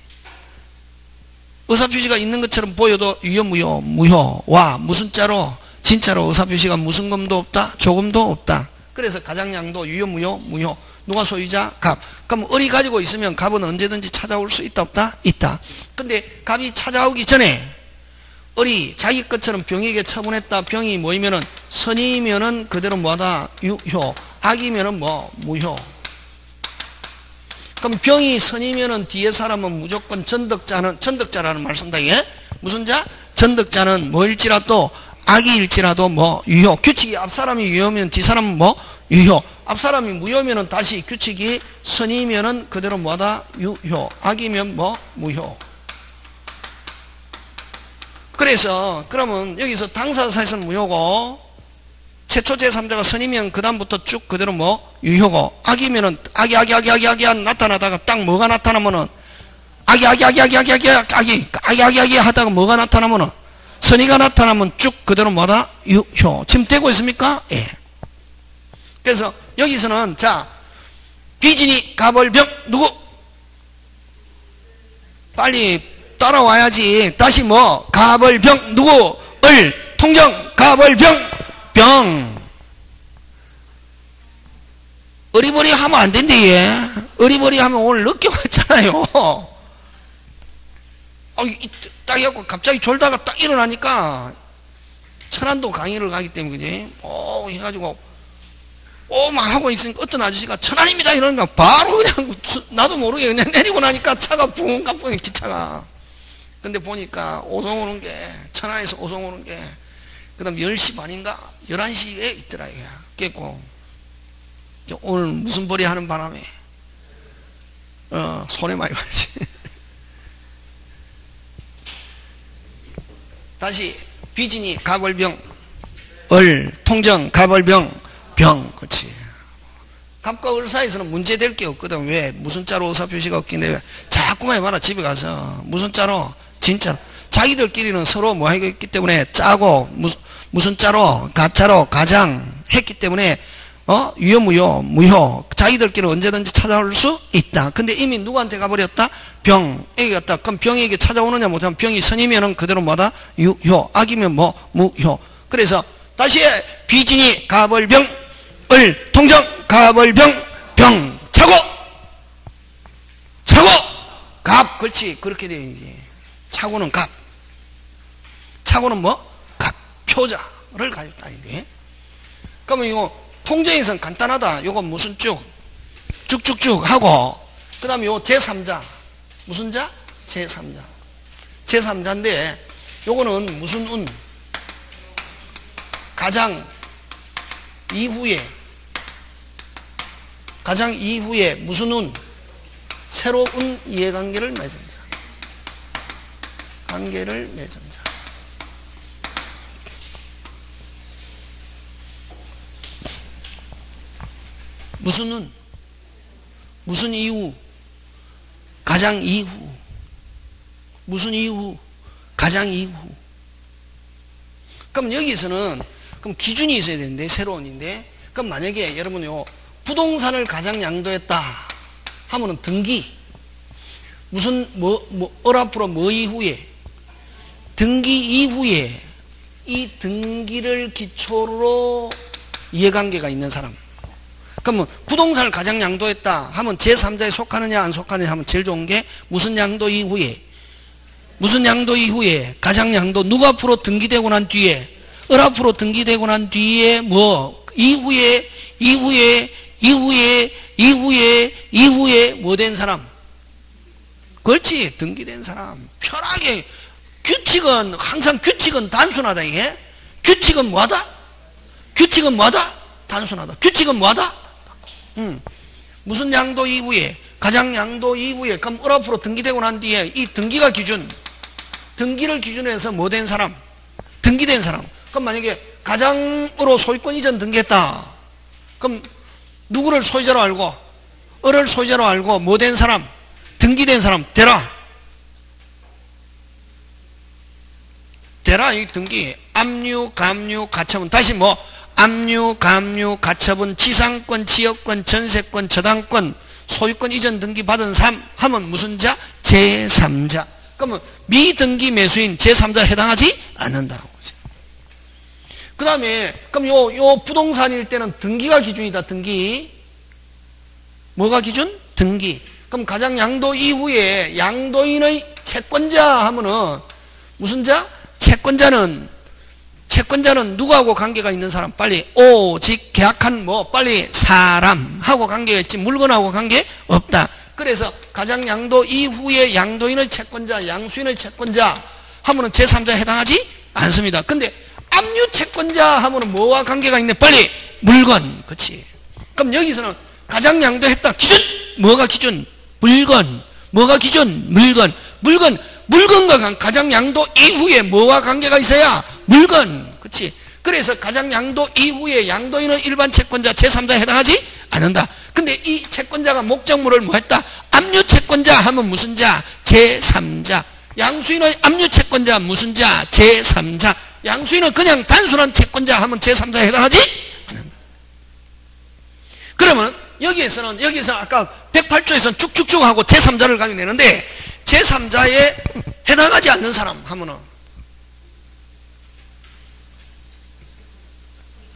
의사표시가 있는 것처럼 보여도 유효 무효. 와. 무슨 자로? 진짜로 의사표시가 무슨 금도 없다? 조금도 없다. 그래서 가장양도 유효 무효. 누가 소유자? 갑. 그럼 을이 가지고 있으면 갑은 언제든지 찾아올 수 있다 없다? 있다. 근데 갑이 찾아오기 전에 을이 자기 것처럼 병에게 처분했다. 병이 뭐이면은 선이면은 그대로 뭐하다? 유효. 악이면은 뭐? 무효. 그럼 병이 선이면은 뒤에 사람은 무조건 전득자라는 말 쓴다. 예? 무슨 자? 전득자는 뭐일지라도 악이일지라도 뭐 유효. 규칙이 앞 사람이 유효면 뒤 사람은 뭐? 유효. 앞 사람이 무효면은 다시 규칙이 선이면은 그대로 뭐하다? 유효. 악이면 뭐? 무효. 그래서 그러면 여기서 당사자 사실은 무효고 최초 제3자가 선이면 그 다음부터 쭉 그대로 뭐? 유효고 악이면은 악이 나타나다가 딱 뭐가 나타나면은 악이 하다가 뭐가 나타나면은 선의가 나타나면 쭉 그대로 뭐다? 유효. 지금 되고 있습니까? 예. 그래서 여기서는 자 비진이 갑을병 누구? 빨리 따라와야지. 다시 뭐? 갑을병 누구? 을 통정 갑을병 병. 어리버리 하면 안 된대. 얘. 어리버리 하면 오늘 늦게 왔잖아요. 딱 해갖고 갑자기 졸다가 딱 일어나니까 천안도 강의를 가기 때문에 그지? 해가지고 막 하고 있으니까 어떤 아저씨가 천안입니다 이러니까 바로 그냥 나도 모르게 그냥 내리고 나니까 차가 붕 가쁘네 기차가. 근데 보니까 오송 오는 게 천안에서 오송 오는 게 그 다음 10시 반인가 11시에 있더라 이게. 깨고 오늘 무슨 벌이 하는 바람에 손해 많이 봤지. 다시 비진이 갑을병 을 통정 갑을병 병. 그렇지. 갑과 을 사이에서는 문제될 게 없거든. 왜? 무슨 자로 의사표시가 없긴 해. 자꾸만 해봐라. 집에 가서 무슨 자로 진짜로. 자기들끼리는 서로 뭐 하기 때문에 짜고 무슨 자로 가짜로 가장 했기 때문에 유효, 무효. 자기들끼리 언제든지 찾아올 수 있다. 근데 이미 누구한테 가버렸다? 병에게 갔다. 그럼 병에게 찾아오느냐 못하면 병이 선이면은 그대로 뭐다? 유효. 악이면 뭐? 무효. 그래서 다시 해. 비진이 가벌병, 을, 통정, 가벌병, 병, 차고! 차고! 갑. 그렇지. 그렇게 돼야지. 차고는 갑. 차고는 뭐? 갑. 표자를 가졌다. 이게. 그러면 이거 통정에서는 간단하다. 요거 무슨 쭉쭉쭉 하고, 그 다음에 요 제3자. 무슨 자? 제3자. 제3자인데, 요거는 무슨 운? 가장 이후에 무슨 운? 새로운 이해관계를 맺은 자. 관계를 맺은 자. 무슨 운? 무슨 이후? 가장 이후. 무슨 이후? 가장 이후. 그럼 여기서는 그럼 기준이 있어야 되는데, 새로운인데, 그럼 만약에 여러분요, 부동산을 가장 양도했다 하면은 등기. 무슨, 앞으로 뭐 이후에? 등기 이후에 이 등기를 기초로 이해관계가 있는 사람. 그러면 부동산을 가장 양도했다 하면 제3자에 속하느냐 안 속하느냐 하면 제일 좋은 게 무슨 양도 이후에? 무슨 양도 이후에? 가장 양도. 누구 앞으로 등기되고 난 뒤에? 을 앞으로 등기되고 난 뒤에 뭐? 이후에 뭐 된 사람? 그렇지. 등기된 사람. 편하게. 항상 규칙은 단순하다, 이게. 규칙은 뭐하다? 단순하다. 규칙은 뭐하다? 무슨 양도 이후에? 가장 양도 이후에. 그럼 을 앞으로 등기되고 난 뒤에 이 등기가 기준. 등기를 기준으로 해서 뭐 된 사람? 등기된 사람. 그럼 만약에 가장으로 소유권 이전 등기했다. 그럼 누구를 소유자로 알고, 을을 소유자로 알고 뭐 된 사람? 등기된 사람. 대라 이 등기. 압류, 감류, 가처분. 다시 뭐? 압류, 감류, 가처분, 지상권, 지역권, 전세권, 저당권, 소유권 이전 등기 받은 사람 하면 무슨 자? 제3자. 그러면 미등기 매수인 제3자 해당하지 않는다. 그 다음에 그럼 요 부동산일 때는 등기가 기준이다. 등기. 뭐가 기준? 등기. 그럼 가장 양도 이후에 양도인의 채권자 하면은 무슨 자? 채권자는 누구하고 관계가 있는 사람? 빨리 오직 계약한 뭐 빨리 사람하고 관계가 있지 물건하고 관계 없다. 그래서 가장 양도 이후에 양도인의 채권자, 양수인의 채권자 하면은 제3자에 해당하지 않습니다. 근데 압류 채권자 하면은 뭐와 관계가 있네? 빨리 물건. 그렇지. 그럼 여기서는 가장 양도했다. 기준 뭐가 기준? 물건. 뭐가 기준? 물건. 물건과 가장 양도 이후에 뭐와 관계가 있어야? 물건. 그렇지. 그래서 가장 양도 이후에 양도인은 일반 채권자 제3자에 해당하지 않는다. 근데 이 채권자가 목적물을 뭐 했다? 압류 채권자 하면 무슨 자? 제3자. 양수인의 압류 채권자 무슨 자? 제3자. 양수인은 그냥 단순한 채권자 하면 제3자에 해당하지 않는다. 그러면 여기서 아까 108조에서는 쭉쭉쭉 하고 제3자를 가지고 내는데 제3자에 해당하지 않는 사람 하면은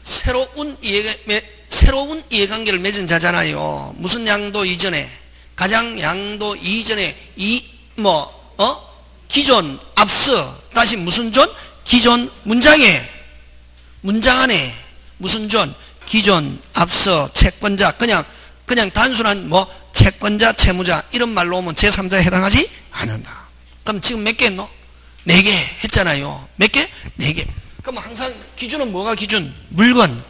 새로운 이해관계를 맺은 자잖아요. 무슨 양도 이전에? 가장 양도 이전에 기존 앞서 다시 무슨 존? 기존 문장 안에 무슨 존? 기존 앞서 채권자 그냥 단순한 채권자 채무자 이런 말로 오면 제3자에 해당하지 않는다. 그럼 지금 몇 개 했노? 4개 했잖아요. 몇 개? 4개. 그럼 항상 기준은 뭐가 기준? 물건.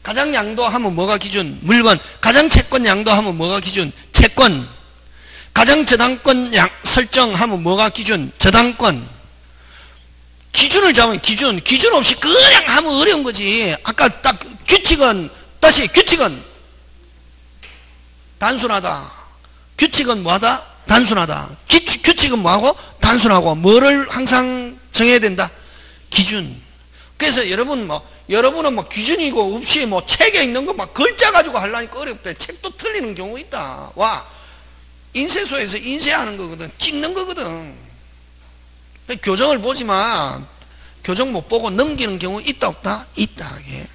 가장 양도하면 뭐가 기준? 물건. 가장 채권 양도하면 뭐가 기준? 채권. 가장 저당권 설정하면 뭐가 기준? 저당권. 기준을 잡으면 기준 없이 그냥 하면 어려운 거지. 아까 딱 규칙은 단순하다. 규칙은 뭐하다? 단순하다. 규칙은 뭐하고? 단순하고. 뭐를 항상 정해야 된다? 기준. 그래서 여러분은 뭐 기준이고 없이 뭐 책에 있는 거 막 글자 가지고 하려니까 어렵대. 책도 틀리는 경우 있다. 와, 인쇄소에서 인쇄하는 거거든. 찍는 거거든. 교정을 보지만 교정 못 보고 넘기는 경우 있다 없다? 있다. 이게.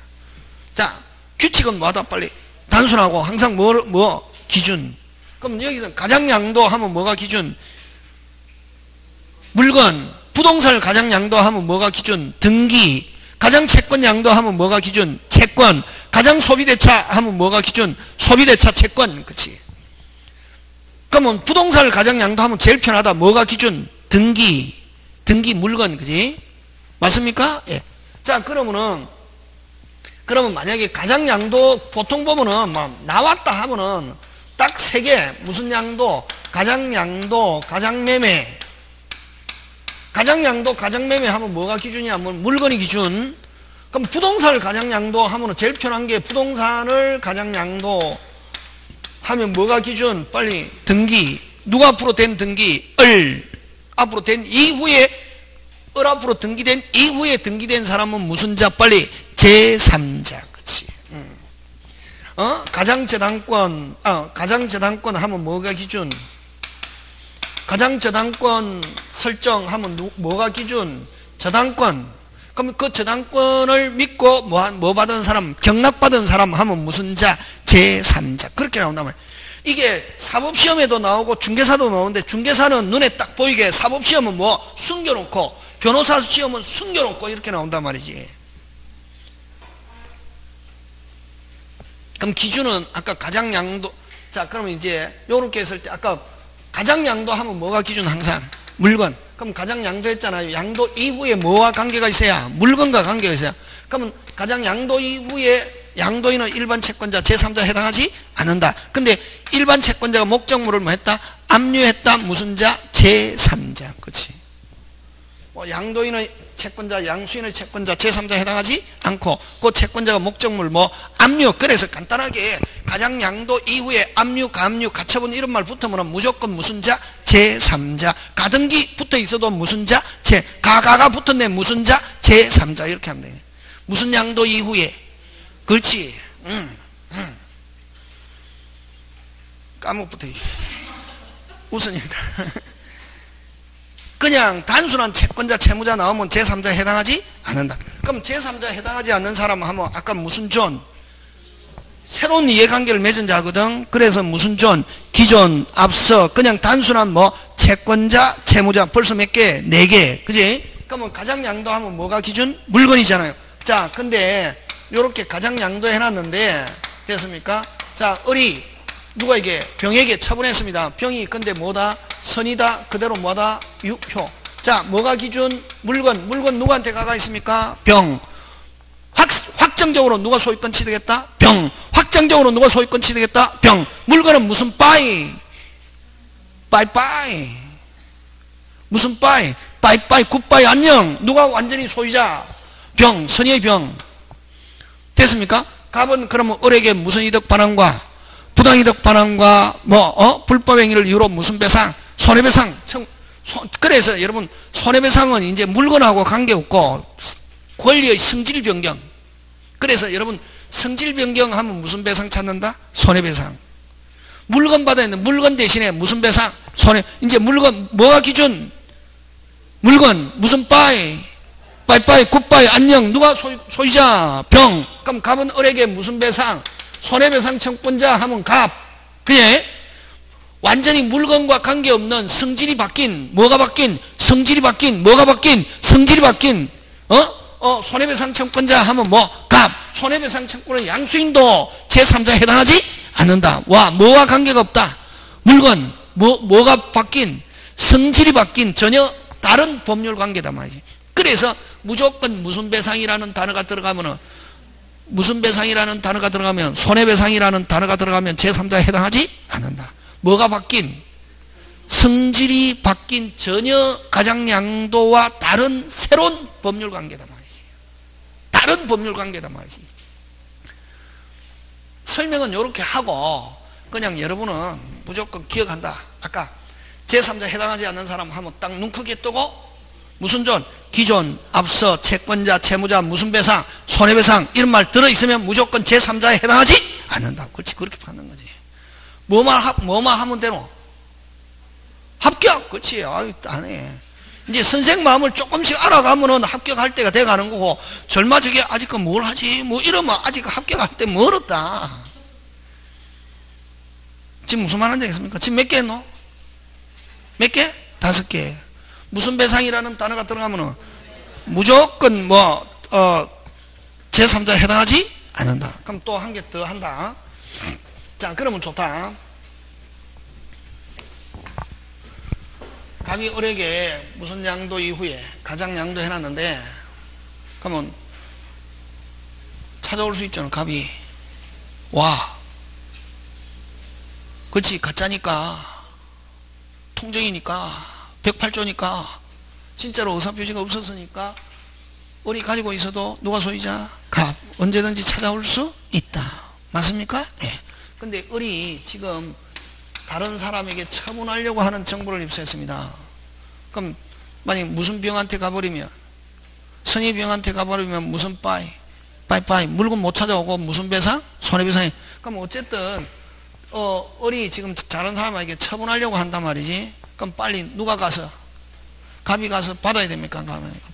자, 규칙은 뭐다? 빨리 단순하고 항상 뭐 기준. 그럼 여기서 가장 양도 하면 뭐가 기준? 물건. 부동산을 가장 양도하면 뭐가 기준? 등기. 가장 채권 양도하면 뭐가 기준? 채권. 가장 소비대차 하면 뭐가 기준? 소비대차 채권. 그치? 그러면 부동산을 가장 양도하면 제일 편하다. 뭐가 기준? 등기. 등기 물건. 그치? 맞습니까? 예. 자, 그러면 만약에 가장 양도 보통 보면은 나왔다 하면은 딱 3개. 무슨 양도? 가장 양도, 가장 매매. 가장 양도, 가장 매매 하면 뭐가 기준이야? 물건이 기준. 그럼 부동산을 가장 양도 하면 제일 편한 게 부동산을 가장 양도 하면 뭐가 기준? 빨리 등기. 누가 앞으로 된 등기? 앞으로 된 이후에 앞으로 등기된 이후에 등기된 사람은 무슨 자? 빨리 제3자. 그치? 가장 저당권 하면 뭐가 기준? 가장 저당권 설정하면 뭐가 기준? 저당권. 그럼 그 저당권을 믿고 뭐 받은 사람? 경락받은 사람 하면 무슨 자? 제3자. 그렇게 나온단 말이에요. 이게 사법시험에도 나오고 중개사도 나오는데 중개사는 눈에 딱 보이게 사법시험은 뭐 숨겨놓고 변호사 시험은 숨겨놓고 이렇게 나온단 말이지. 그럼 기준은 아까 가장 양도. 자, 그러면 이제 요렇게 했을 때 아까 가장 양도 하면 뭐가 기준? 항상 물건. 그럼 가장 양도 했잖아요. 양도 이후에 뭐와 관계가 있어야? 물건과 관계가 있어야. 그러면 가장 양도 이후에 양도인은 일반 채권자 제3자에 해당하지 않는다. 근데 일반 채권자가 목적물을 뭐 했다? 압류했다. 무슨 자? 제3자. 그렇지? 양도인의 채권자, 양수인의 채권자 제3자에 해당하지 않고 그 채권자가 목적물 압류. 그래서 간단하게 가장 양도 이후에 압류, 가압류, 가처분 이런 말 붙으면 무조건 무슨 자? 제3자. 가등기 붙어 있어도 무슨 자? 가가 붙었네. 무슨 자? 제3자. 이렇게 하면 돼. 무슨 양도 이후에. 그렇지. 까먹부터 웃으니까. 그냥 단순한 채권자, 채무자 나오면 제3자에 해당하지 않는다. 그럼 제3자에 해당하지 않는 사람 하면 아까 무슨 존? 새로운 이해관계를 맺은 자거든. 그래서 무슨 존? 기존, 앞서 그냥 단순한 채권자, 채무자 벌써 몇 개? 4개. 그지? 그러면 가장 양도하면 뭐가 기준? 물건이잖아요. 자, 근데 요렇게 가장 양도 해놨는데 됐습니까? 자, 을이 누가 이게 병에게 처분했습니다. 병이 근데 뭐다? 선이다. 그대로 뭐다? 유효. 자, 뭐가 기준? 물건 누구한테 가가 있습니까? 병. 확정적으로 누가 소유권 취득했다? 병. 확정적으로 누가 소유권 취득했다? 병. 물건은 무슨 빠이? 빠이빠이. 무슨 빠이? 빠이빠이 굿빠이 안녕. 누가 완전히 소유자? 병. 선의의 병. 됐습니까? 갑은 그러면 을에게 무슨 이득 반환과 부당이득 반환과 불법 행위를 이유로 무슨 배상? 손해배상. 그래서 여러분 손해배상은 이제 물건하고 관계없고 권리의 성질 변경. 그래서 여러분 성질 변경하면 무슨 배상 찾는다? 손해배상. 물건 받아야 되는데 물건 대신에 무슨 배상? 이제 물건 뭐가 기준? 물건 무슨 빠이? 빠이빠이 굿빠이 안녕. 누가 소유자? 병. 그럼 갑은 을에게 무슨 배상? 손해배상 청구권자 하면 갑. 그래? 완전히 물건과 관계없는 성질이 바뀐 뭐가 바뀐? 성질이 바뀐 뭐가 바뀐? 성질이 바뀐 손해배상 청구권자 하면 갑. 손해배상 청구는 양수인도 제3자에 해당하지 않는다. 와, 뭐와 관계가 없다. 물건 뭐가 바뀐? 성질이 바뀐 전혀 다른 법률 관계다 말이지. 그래서 무조건 무슨 배상이라는 단어가 들어가면 손해배상이라는 단어가 들어가면 제3자에 해당하지 않는다. 뭐가 바뀐? 성질이 바뀐 전혀 가장양도와 다른 새로운 법률 관계다 말이지. 다른 법률 관계다 말이지. 설명은 이렇게 하고 그냥 여러분은 무조건 기억한다. 아까 제3자에 해당하지 않는 사람 하면 딱 눈 크게 뜨고 무슨 존? 기존, 앞서, 채권자, 채무자, 무슨 배상, 손해배상 이런 말 들어있으면 무조건 제3자에 해당하지 않는다. 그렇지, 그렇게 받는 거지. 뭐만 하면 되노? 합격. 그렇지. 아유, 안 해. 이제 선생 마음을 조금씩 알아가면은 합격할 때가 돼가는 거고, 절마 저게 아직 뭘 하지? 뭐 이러면 아직 합격할 때 멀었다. 지금 무슨 말 하는지 알겠습니까? 지금 몇 개 했노? 몇 개? 5개. 무슨 배상이라는 단어가 들어가면은 무조건 제3자에 해당하지 않는다. 그럼 또 한 개 더 한다. 자, 그러면 좋다. 갑이 을에게 무슨 양도 이후에 가장 양도 해놨는데, 그러면 찾아올 수 있잖아. 갑이 와, 그렇지, 가짜니까, 통정이니까, 108조니까 진짜로 의사표시가 없었으니까 을이 가지고 있어도 누가 소유자? 갑. 언제든지 찾아올 수 있다. 맞습니까? 예. 근데 을이 지금 다른 사람에게 처분하려고 하는 정보를 입수했습니다. 그럼 만약 무슨 병한테 가버리면, 선의 병한테 가버리면 무슨 빠이 물건 못 찾아오고 무슨 배상? 손해배상이. 그럼 어쨌든 을이 지금 다른 사람에게 처분하려고 한단 말이지. 그럼 빨리 누가 가서, 갑이 가서 받아야 됩니까?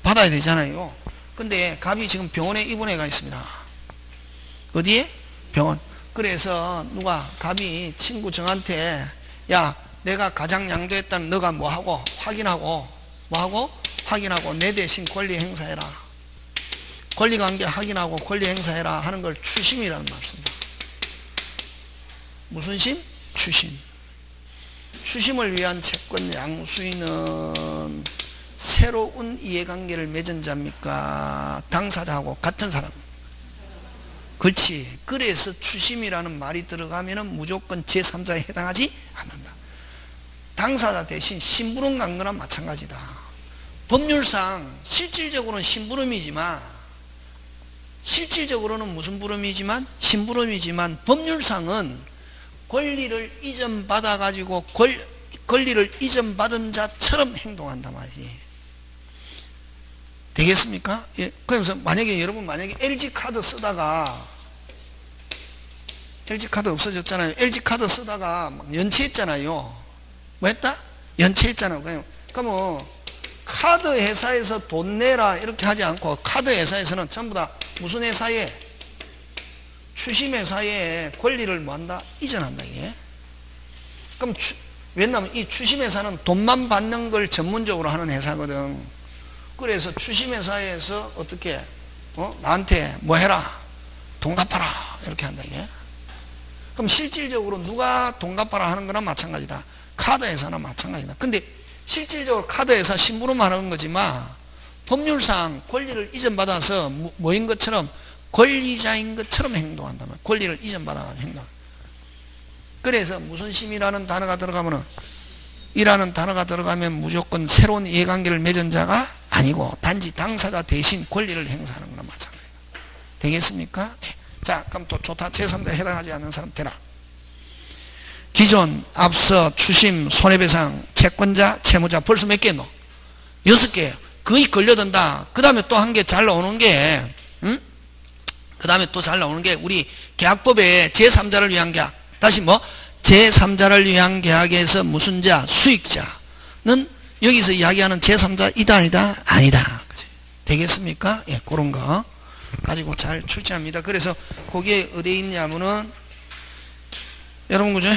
받아야 되잖아요. 근데 갑이 지금 병원에 입원해 가 있습니다. 어디에? 병원. 그래서 갑이 친구 정한테, 야, 내가 가장 양도했다는 너가 뭐하고 확인하고, 확인하고 내 대신 권리 행사해라. 권리관계 확인하고 권리 행사해라 하는 걸 추심이라는 말씀입니다. 무슨 심? 추심. 추심을 위한 채권 양수인은 새로운 이해관계를 맺은 자입니까? 당사자하고 같은 사람. 그렇지. 그래서 추심이라는 말이 들어가면 무조건 제3자에 해당하지 않는다. 당사자 대신 심부름 간 거나 마찬가지다. 법률상 실질적으로는 심부름이지만, 실질적으로는 무슨 부름이지만? 심부름이지만 법률상은 권리를 이전받아가지고 권리를 이전받은 자처럼 행동한단 말이지. 되겠습니까? 예. 그래서 여러분 만약에 LG카드 쓰다가, LG카드 없어졌잖아요. LG카드 쓰다가 막 연체했잖아요. 뭐 했다? 연체했잖아요. 그러면 카드 회사에서 돈 내라 이렇게 하지 않고, 카드 회사에서는 전부 다 무슨 회사에? 추심 회사에 권리를 뭐한다? 이전한다. 이게. 그럼 왜냐하면 이 추심 회사는 돈만 받는 걸 전문적으로 하는 회사거든. 그래서 추심 회사에서 어떻게 나한테 뭐 해라? 돈 갚아라. 이렇게 한다. 이게. 그럼 실질적으로 누가 돈 갚아라 하는 거나 마찬가지다. 카드 회사나 마찬가지다. 근데 실질적으로 카드 회사 심부름하는 거지만 법률상 권리를 이전받아서 뭐인 것처럼, 권리자인 것처럼 행동한단 말이야. 권리를 이전받아서 행동. 그래서 무슨 심이라는 단어가 들어가면은, 이라는 단어가 들어가면 무조건 새로운 이해관계를 맺은 자가 아니고 단지 당사자 대신 권리를 행사하는 거나 마찬가지다. 되겠습니까? 네. 자, 그럼 또 좋다. 제3자에 해당하지 않는 사람 되라. 기존, 앞서, 추심, 손해배상, 채권자, 채무자. 벌써 몇 개 했노? 6개. 거의 걸려든다. 그 다음에 또 한 개 잘 나오는 게, 그 다음에 또 잘 나오는 게 우리 계약법에 제3자를 위한 계약. 다시 제3자를 위한 계약에서 무슨 자? 수익자는 여기서 이야기하는 제3자 이다 아니다? 아니다. 그치? 되겠습니까? 예, 그런 거 가지고 잘 출제합니다. 그래서 거기에 어디에 있냐면은, 여러분 그죠?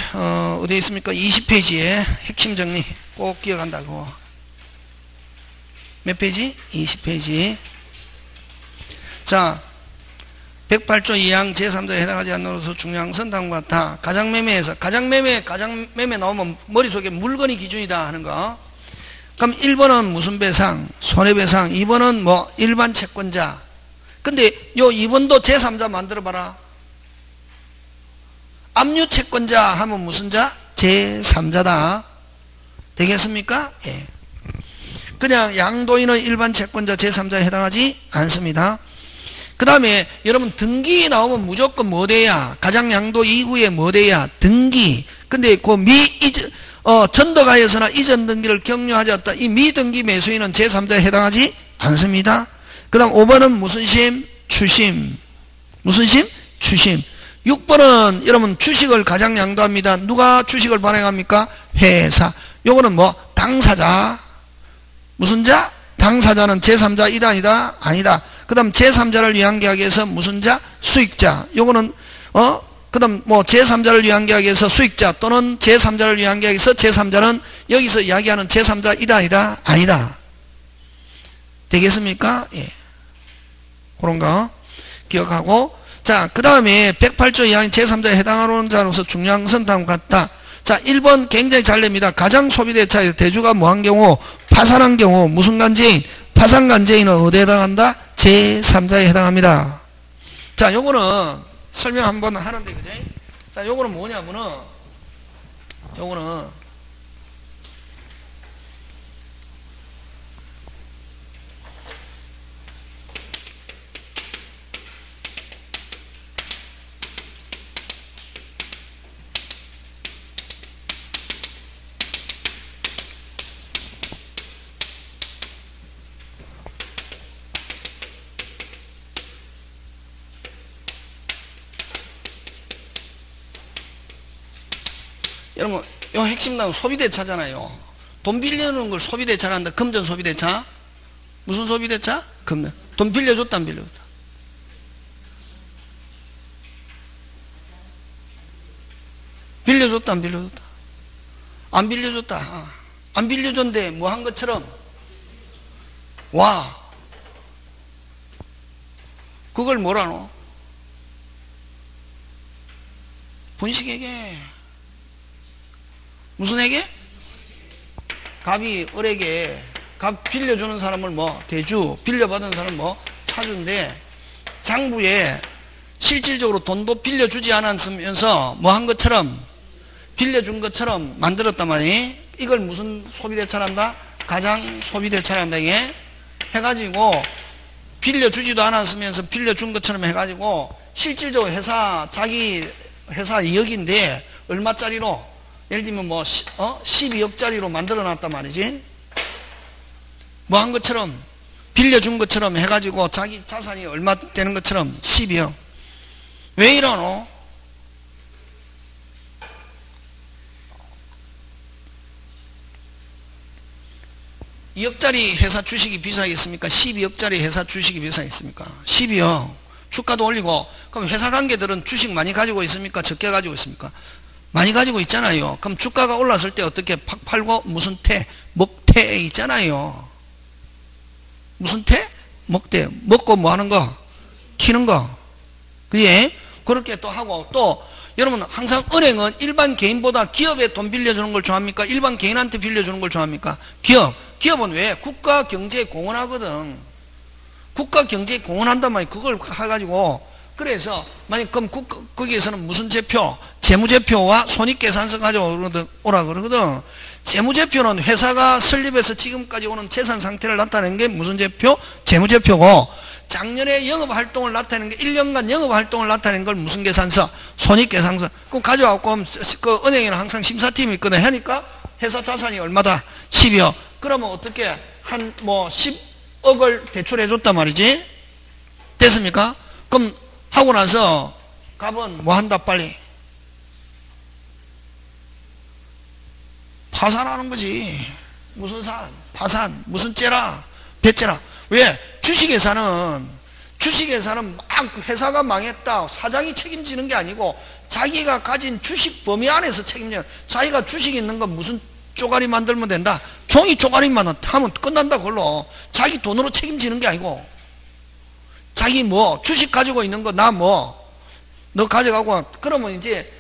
어디에 있습니까? 20페이지에 핵심 정리 꼭 기억한다고. 몇 페이지? 20페이지. 자, 108조 2항 제3자에 해당하지 않는 중요한 선당과 다 가장매매에서, 가장매매 나오면 머릿속에 물건이 기준이다 하는 거. 그럼 1번은 무슨 배상? 손해배상. 2번은 일반 채권자. 근데 요 2번도 제3자 만들어봐라. 압류 채권자 하면 무슨 자? 제3자다. 되겠습니까? 예. 그냥 양도인은 일반 채권자 제3자에 해당하지 않습니다. 그 다음에 여러분 등기 나오면 무조건 뭐 돼야? 가장 양도 이후에 뭐 돼야? 등기. 근데 그 전도가에서나 이전 등기를 격려하지 않다. 이 미등기 매수인은 제3자에 해당하지 않습니다. 그 다음 5번은 무슨 심? 추심. 무슨 심? 추심. 6번은 여러분 주식을 가장 양도합니다. 누가 주식을 발행합니까? 회사. 요거는 뭐 당사자. 무슨 자? 당사자는 제3자 이다 아니다? 아니다. 그 다음 제3자를 위한 계약에서 무슨 자? 수익자. 요거는 그 다음 뭐 제3자를 위한 계약에서 수익자 또는 제3자를 위한 계약에서 제3자는 여기서 이야기하는 제3자 이다 아니다? 아니다. 되겠습니까? 예. 그런 거 기억하고, 자, 그 다음에 108조 이하인 제3자에 해당하는 자로서 중요한 것은 다음과 같다. 자, 1번 굉장히 잘 냅니다. 가장 소비대차에서 대주가 뭐한 경우? 파산한 경우 무슨 간제인? 파산간제인은 어디에 해당한다? 제3자에 해당합니다. 자, 요거는 설명 한번 하는데, 그죠? 자, 요거는 뭐냐면은, 요거는 여러분, 요 핵심 나온 소비대차잖아요. 돈 빌려주는 걸 소비대차라 한다. 금전 소비대차? 무슨 소비대차? 금전. 돈 빌려줬다, 안 빌려줬다? 빌려줬다, 안 빌려줬다? 안 빌려줬다. 안 빌려줬는데 뭐 한 것처럼 와. 그걸 뭐라노? 분식에게. 무슨 에게? 갑이 을에게, 갑 빌려주는 사람을 뭐 대주, 빌려받은 사람을 뭐 차주인데, 장부에 실질적으로 돈도 빌려주지 않았으면서 뭐 한 것처럼, 빌려준 것처럼 만들었단 말이에요. 이걸 무슨 소비대차란다? 가장 소비대차란다. 이게 해가지고 빌려주지도 않았으면서 빌려준 것처럼 해가지고 실질적으로 회사, 자기 회사 2억인데 얼마짜리로, 예를 들면 뭐 12억짜리로 만들어 놨단 말이지. 뭐 한 것처럼, 빌려준 것처럼 해가지고 자기 자산이 얼마 되는 것처럼 12억. 왜 이러노? (2억짜리) 회사 주식이 비싸겠습니까? 12억짜리 회사 주식이 비싸겠습니까? 12억. 주가도 올리고. 그럼 회사 관계들은 주식 많이 가지고 있습니까? 적게 가지고 있습니까? 많이 가지고 있잖아요. 그럼 주가가 올랐을 때 어떻게 팍 팔고, 무슨 태? 먹태 있잖아요. 무슨 태? 먹태. 먹고 뭐 하는 거? 키는 거. 그게 그렇게 또 하고, 또 여러분 항상 은행은 일반 개인보다 기업에 돈 빌려주는 걸 좋아합니까? 일반 개인한테 빌려주는 걸 좋아합니까? 기업은 왜? 국가 경제에 공헌하거든. 국가 경제에 공헌한단 말이야. 그걸 해가지고. 그래서 만약 그럼 거기에서는 무슨 제표? 재무제표와 손익계산서 가져오라 그러거든. 재무제표는 회사가 설립해서 지금까지 오는 재산 상태를 나타내는 게 무슨 제표? 재무제표고, 작년에 영업활동을 나타내는 게 1년간 영업활동을 나타내는 걸 무슨 계산서? 손익계산서. 그럼 가져와갖고 그 은행에는 항상 심사팀이 있거든. 하니까 회사 자산이 얼마다? 12억. 그러면 어떻게 한 뭐 10억을 대출해줬단 말이지. 됐습니까? 그럼 하고 나서 갑은 뭐 한다 빨리? 파산하는 거지. 무슨 산? 파산. 무슨 째라? 배째라. 왜? 주식회사는 막 회사가 망했다, 사장이 책임지는 게 아니고 자기가 가진 주식 범위 안에서 책임져. 자기가 주식 있는 거 무슨 쪼가리 만들면 된다. 종이 쪼가리만 하면 끝난다. 그걸로 자기 돈으로 책임지는 게 아니고, 자기 뭐 주식 가지고 있는 거 나 뭐 너 가져가고, 그러면 이제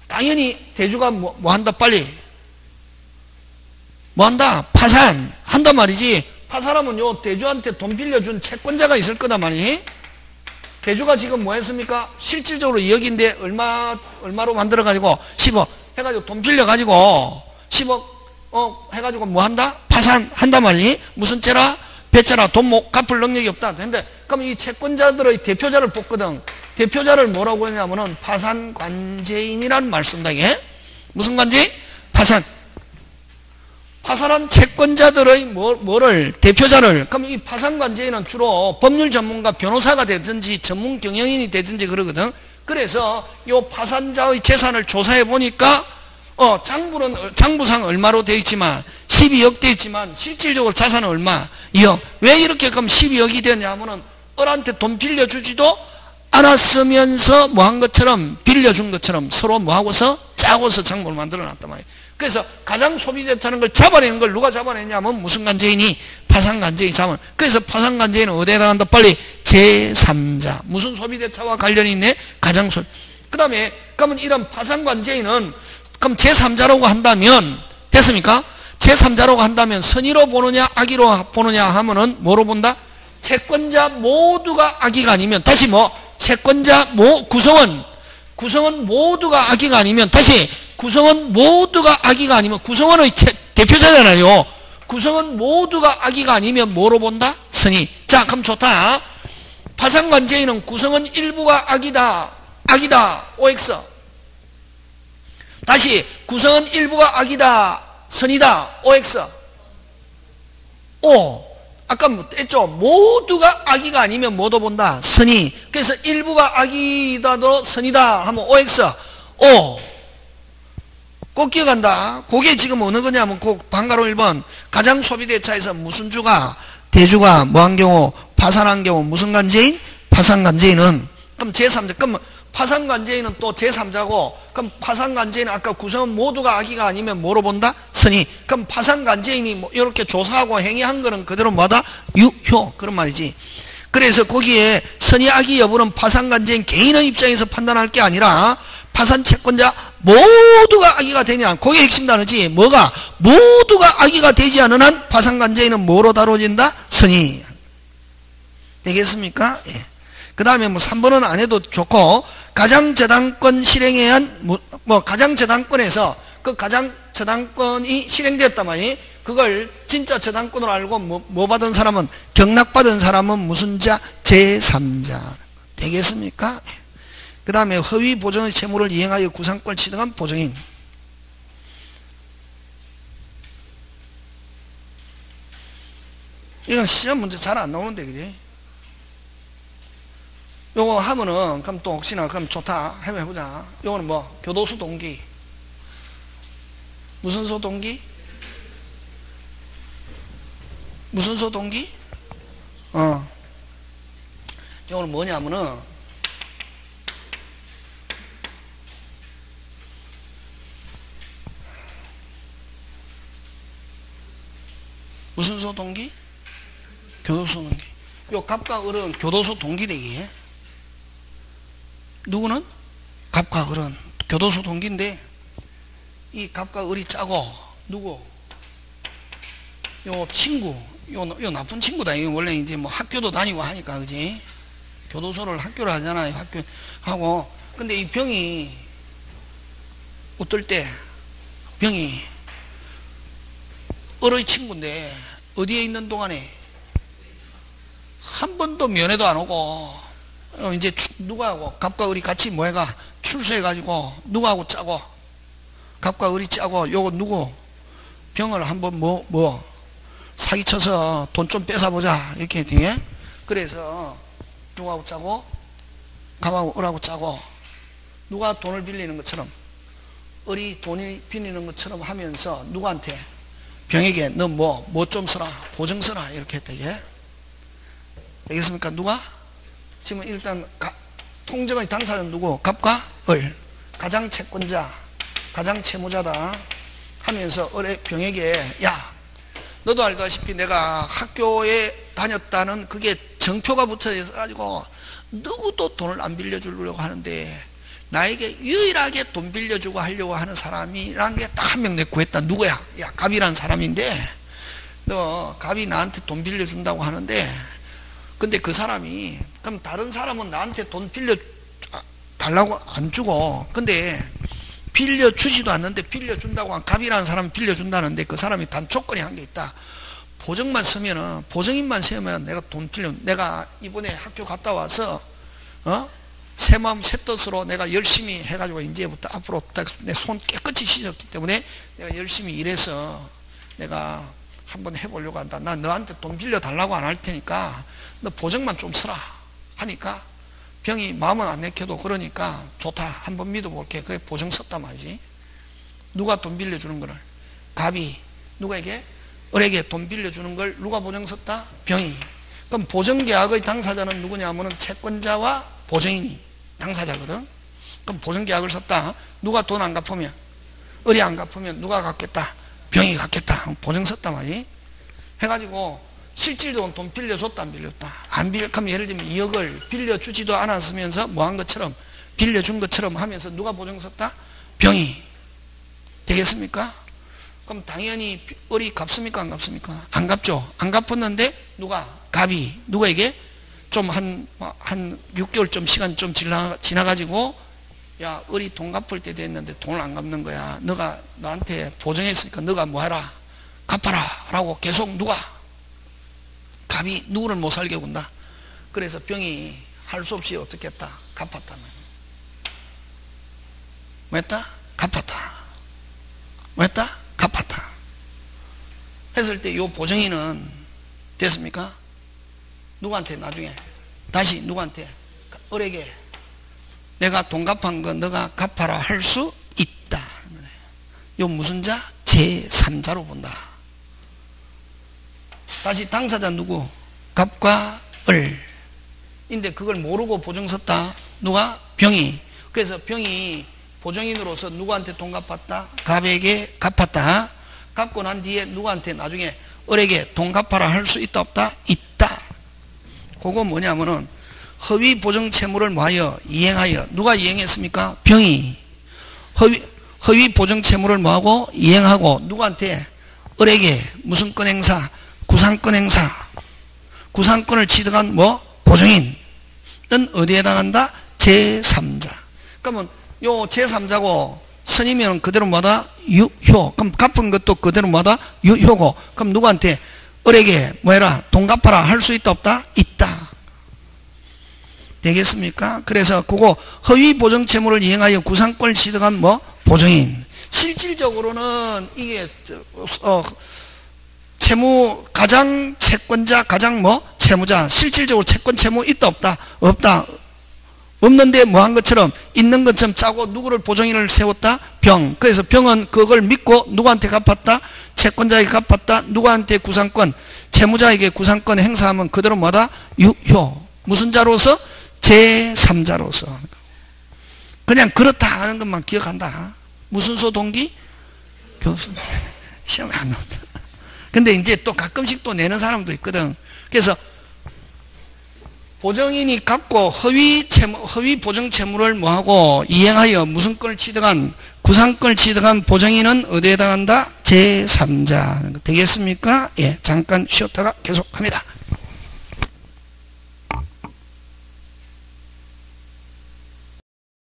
당연히 대주가 뭐 한다 빨리? 뭐 한다? 파산 한단 말이지. 파산하면 요 대주한테 돈 빌려준 채권자가 있을 거다 말이니. 대주가 지금 뭐 했습니까? 실질적으로 2억인데 얼마로 만들어 가지고 10억 해가지고 돈 빌려 가지고 10억 해가지고 뭐 한다? 파산 한단 말이니. 무슨 째라? 배째라. 돈 못 갚을 능력이 없다. 근데 그럼 이 채권자들의 대표자를 뽑거든. 대표자를 뭐라고 하냐면은 파산관제인이라는 말 쓴다. 이게 무슨 관제인? 파산. 파산한 채권자들의 뭐를 대표자를, 그럼 이 파산관제인은 주로 법률 전문가 변호사가 되든지 전문 경영인이 되든지 그러거든. 그래서 요 파산자의 재산을 조사해 보니까 장부상 얼마로 되어 있지만 12억 되어 있지만 실질적으로 자산은 얼마? 2억. 왜 이렇게 그럼 12억이 되냐면은 을한테 돈 빌려주지도 않았으면서 뭐 한 것처럼 빌려준 것처럼 서로 뭐 하고서 짜고서 장부를 만들어 놨단 말이에요. 그래서 가장 소비됐다는 걸 잡아내는 걸 누가 잡아내냐면 무슨 관제인이? 파산관제인이 잡아. 그래서 파산관제인은 어디에 나간다? 빨리 제3자. 무슨 소비대차와 관련이 있네? 가장 소비. 그 다음에 그러면 이런 파산관제인은 그럼 제3자라고 한다면 됐습니까? 제3자라고 한다면 선의로 보느냐 악의로 보느냐 하면은 뭐로 본다? 채권자 모두가 악의가 아니면 다시 채권자 구성원 모두가 악의가 아니면 다시 구성원 모두가 악의가 아니면 구성원의 대표자잖아요. 구성원 모두가 악의가 아니면 뭐로 본다? 선의. 자, 그럼 좋다. 파산관제인은 구성원 일부가 악이다. OX. 다시 구성원 일부가 악이다. 선이다. OX. O. 아까 했죠. 모두가 악의가 아니면 뭐도 본다? 선의. 그래서 일부가 악이다도 선이다 하면 OX. O. 꼭 기억한다. 그게 지금 어느 거냐면 방가로 1번 가장 소비대차에서 무슨 주가? 대주가 뭐한 경우? 파산한 경우 무슨 관제인? 파산관제인은 그럼 제3자. 그럼 파산관제인은 또 제3자고 그럼 파산관제인은 아까 구성원 모두가 악의가 아니면 뭐로 본다? 선의. 그럼 파산관제인이 이렇게 조사하고 행위한 거는 그대로 뭐다? 유효. 그런 말이지. 그래서 거기에 선의 악의 여부는 파산관제인 개인의 입장에서 판단할 게 아니라 파산 채권자 모두가 악의가 되냐. 그게 핵심 단어지. 뭐가? 모두가 악의가 되지 않은 한 파산관제인은 뭐로 다뤄진다? 선의. 되겠습니까? 예. 그 다음에 3번은 안 해도 좋고, 가장저당권 실행에 의한, 가장저당권에서 그 가장저당권이 실행되었단 말이에요. 그걸 진짜 저당권으로 알고 뭐 받은 사람은, 경락받은 사람은 무슨 자? 제3자. 되겠습니까? 예. 그 다음에 허위 보정의 채무를 이행하여 구상권을 취득한 보정인. 이건 시험 문제 잘 안 나오는데, 그지? 요거 하면은, 그럼 또 혹시나, 그럼 좋다. 해보자. 요거는 교도소 동기. 무슨 소 동기? 무슨 소 동기? 요거는 뭐냐면은, 무슨 소 동기? 교도소 동기. 요 갑과 을은 교도소 동기되기. 누구는? 갑과 을은 교도소 동기인데 이 갑과 을이 짜고 누구? 요 친구, 요 나쁜 친구다. 이거 원래 이제 학교도 다니고 하니까, 그지? 교도소를 학교를 하잖아요. 학교 하고. 근데 이 병이 어떨 때 병이 을의 친구인데 어디에 있는 동안에 한 번도 면회도 안 오고 이제 누구하고 갑과 을이 같이 뭐해가 출소해가지고 누구하고 짜고 갑과 을이 짜고 요거 누구 병을 한번 사기쳐서 돈 좀 뺏어보자 이렇게 돼. 그래서 누구하고 짜고 갑하고 을하고 짜고 누가 돈을 빌리는 것처럼 을이 돈을 빌리는 것처럼 하면서 누구한테 병에게 너 뭐 좀 써라 보증 써라 이렇게 했다. 이게 되겠습니까? 누가? 지금 일단 통정의 당사자는 누구? 갑과 을. 가장 채권자 가장 채무자다 하면서 을의 병에게 야 너도 알다시피 내가 학교에 다녔다는 그게 정표가 붙어 있어가지고 누구도 돈을 안 빌려주려고 하는데 나에게 유일하게 돈 빌려주고 하려고 하는 사람이라는 게 딱 한 명 내 구했다. 누구야? 야, 갑이라는 사람인데 너 갑이 나한테 돈 빌려준다고 하는데 근데 그 사람이 그럼 다른 사람은 나한테 돈 빌려 달라고 안 주고 근데 빌려주지도 않는데 빌려준다고 한 갑이라는 사람이 빌려준다는데 그 사람이 단 조건이 한 게 있다. 보증만 쓰면은 보증인만 세우면 내가 돈 빌려 내가 이번에 학교 갔다 와서 새 마음 새 뜻으로 내가 열심히 해가지고 이제부터 앞으로 내 손 깨끗이 씻었기 때문에 내가 열심히 일해서 내가 한번 해보려고 한다. 나 너한테 돈 빌려달라고 안 할 테니까 너 보증만 좀 서라 하니까 병이 마음은 안 내켜도 그러니까 좋다. 한번 믿어볼게. 그게 보증 썼단 말이지. 누가 돈 빌려주는 거를? 갑이 누구에게? 을에게 돈 빌려주는 걸 누가 보증 썼다? 병이. 그럼 보증계약의 당사자는 누구냐면은 채권자와 보증인이 당사자거든. 그럼 보증계약을 썼다. 누가 돈 안 갚으면? 을이 안 갚으면 누가 갚겠다? 병이 갚겠다. 보증 썼단 말이지. 해가지고 실질적으로 돈 빌려줬다 안 빌렸다? 안 빌렸으면 예를 들면 2억을 빌려주지도 않았으면서 뭐 한 것처럼 빌려준 것처럼 하면서 누가 보증 썼다? 병이. 되겠습니까? 그럼 당연히 을이 갚습니까 안 갚습니까? 안 갚죠. 안 갚았는데 누가? 갑이 누구에게? 좀 한 6개월 좀 시간 좀 지나가지고 야 을이 돈 갚을 때 됐는데 돈을 안 갚는 거야. 너가 나한테 보증했으니까 너가 뭐 해라? 갚아라 라고 계속 누가? 갑이 누구를 못 살게 군다. 그래서 병이 할 수 없이 어떻게 했다? 갚았다. 뭐 했다? 갚았다. 뭐 했다? 갚았다. 했을 때 요 보증인은 됐습니까? 누구한테 나중에 다시 누구한테? 을에게 내가 돈 갚은 거 너가 갚아라 할 수 있다. 요 무슨 자? 제3자로 본다. 다시 당사자 누구? 갑과 을. 인데 그걸 모르고 보증 섰다. 누가? 병이. 그래서 병이 보증인으로서 누구한테 돈 갚았다? 갑에게 갚았다. 갚고 난 뒤에 누구한테 나중에 을에게 돈 갚아라 할 수 있다 없다? 있다. 그거 뭐냐면은 허위 보증 채무를 뭐하여? 이행하여. 누가 이행했습니까? 병이. 허위 보증 채무를 뭐하고? 이행하고 누구한테? 을에게. 무슨 건 행사? 구상권 행사. 구상권을 취득한 뭐? 보증인은 어디에 해당한다? 제3자. 그러면 요 제3자고 선이면 그대로 뭐다? 유효. 그럼 갚은 것도 그대로 뭐다? 유효고. 그럼 누구한테? 을에게 뭐해라? 돈 갚아라 할 수 있다 없다? 있다. 되겠습니까? 그래서 그거 허위 보증 채무를 이행하여 구상권을 취득한 뭐? 보증인. 실질적으로는 이게 채무 가장 채권자 가장 뭐? 채무자. 실질적으로 채권 채무 있다 없다? 없다. 없는데 뭐 한 것처럼 있는 것처럼 짜고 누구를 보증인을 세웠다? 병. 그래서 병은 그걸 믿고 누구한테 갚았다? 채권자에게 갚았다. 누구한테 구상권? 채무자에게 구상권 행사하면 그대로 뭐다? 유효. 무슨 자로서? 제3자로서. 그냥 그렇다 하는 것만 기억한다. 무슨 소 동기? 교수. 시험에 안 나온다. 근데 이제 또 가끔씩 또 내는 사람도 있거든. 그래서 보증인이 갚고 허위 보증 채무를 뭐하고 이행하여 무슨 권을 취득한 구상권을 취득한 보증인은 어디에 해당한다? 제3자. 되겠습니까? 예, 잠깐 쉬었다가 계속합니다.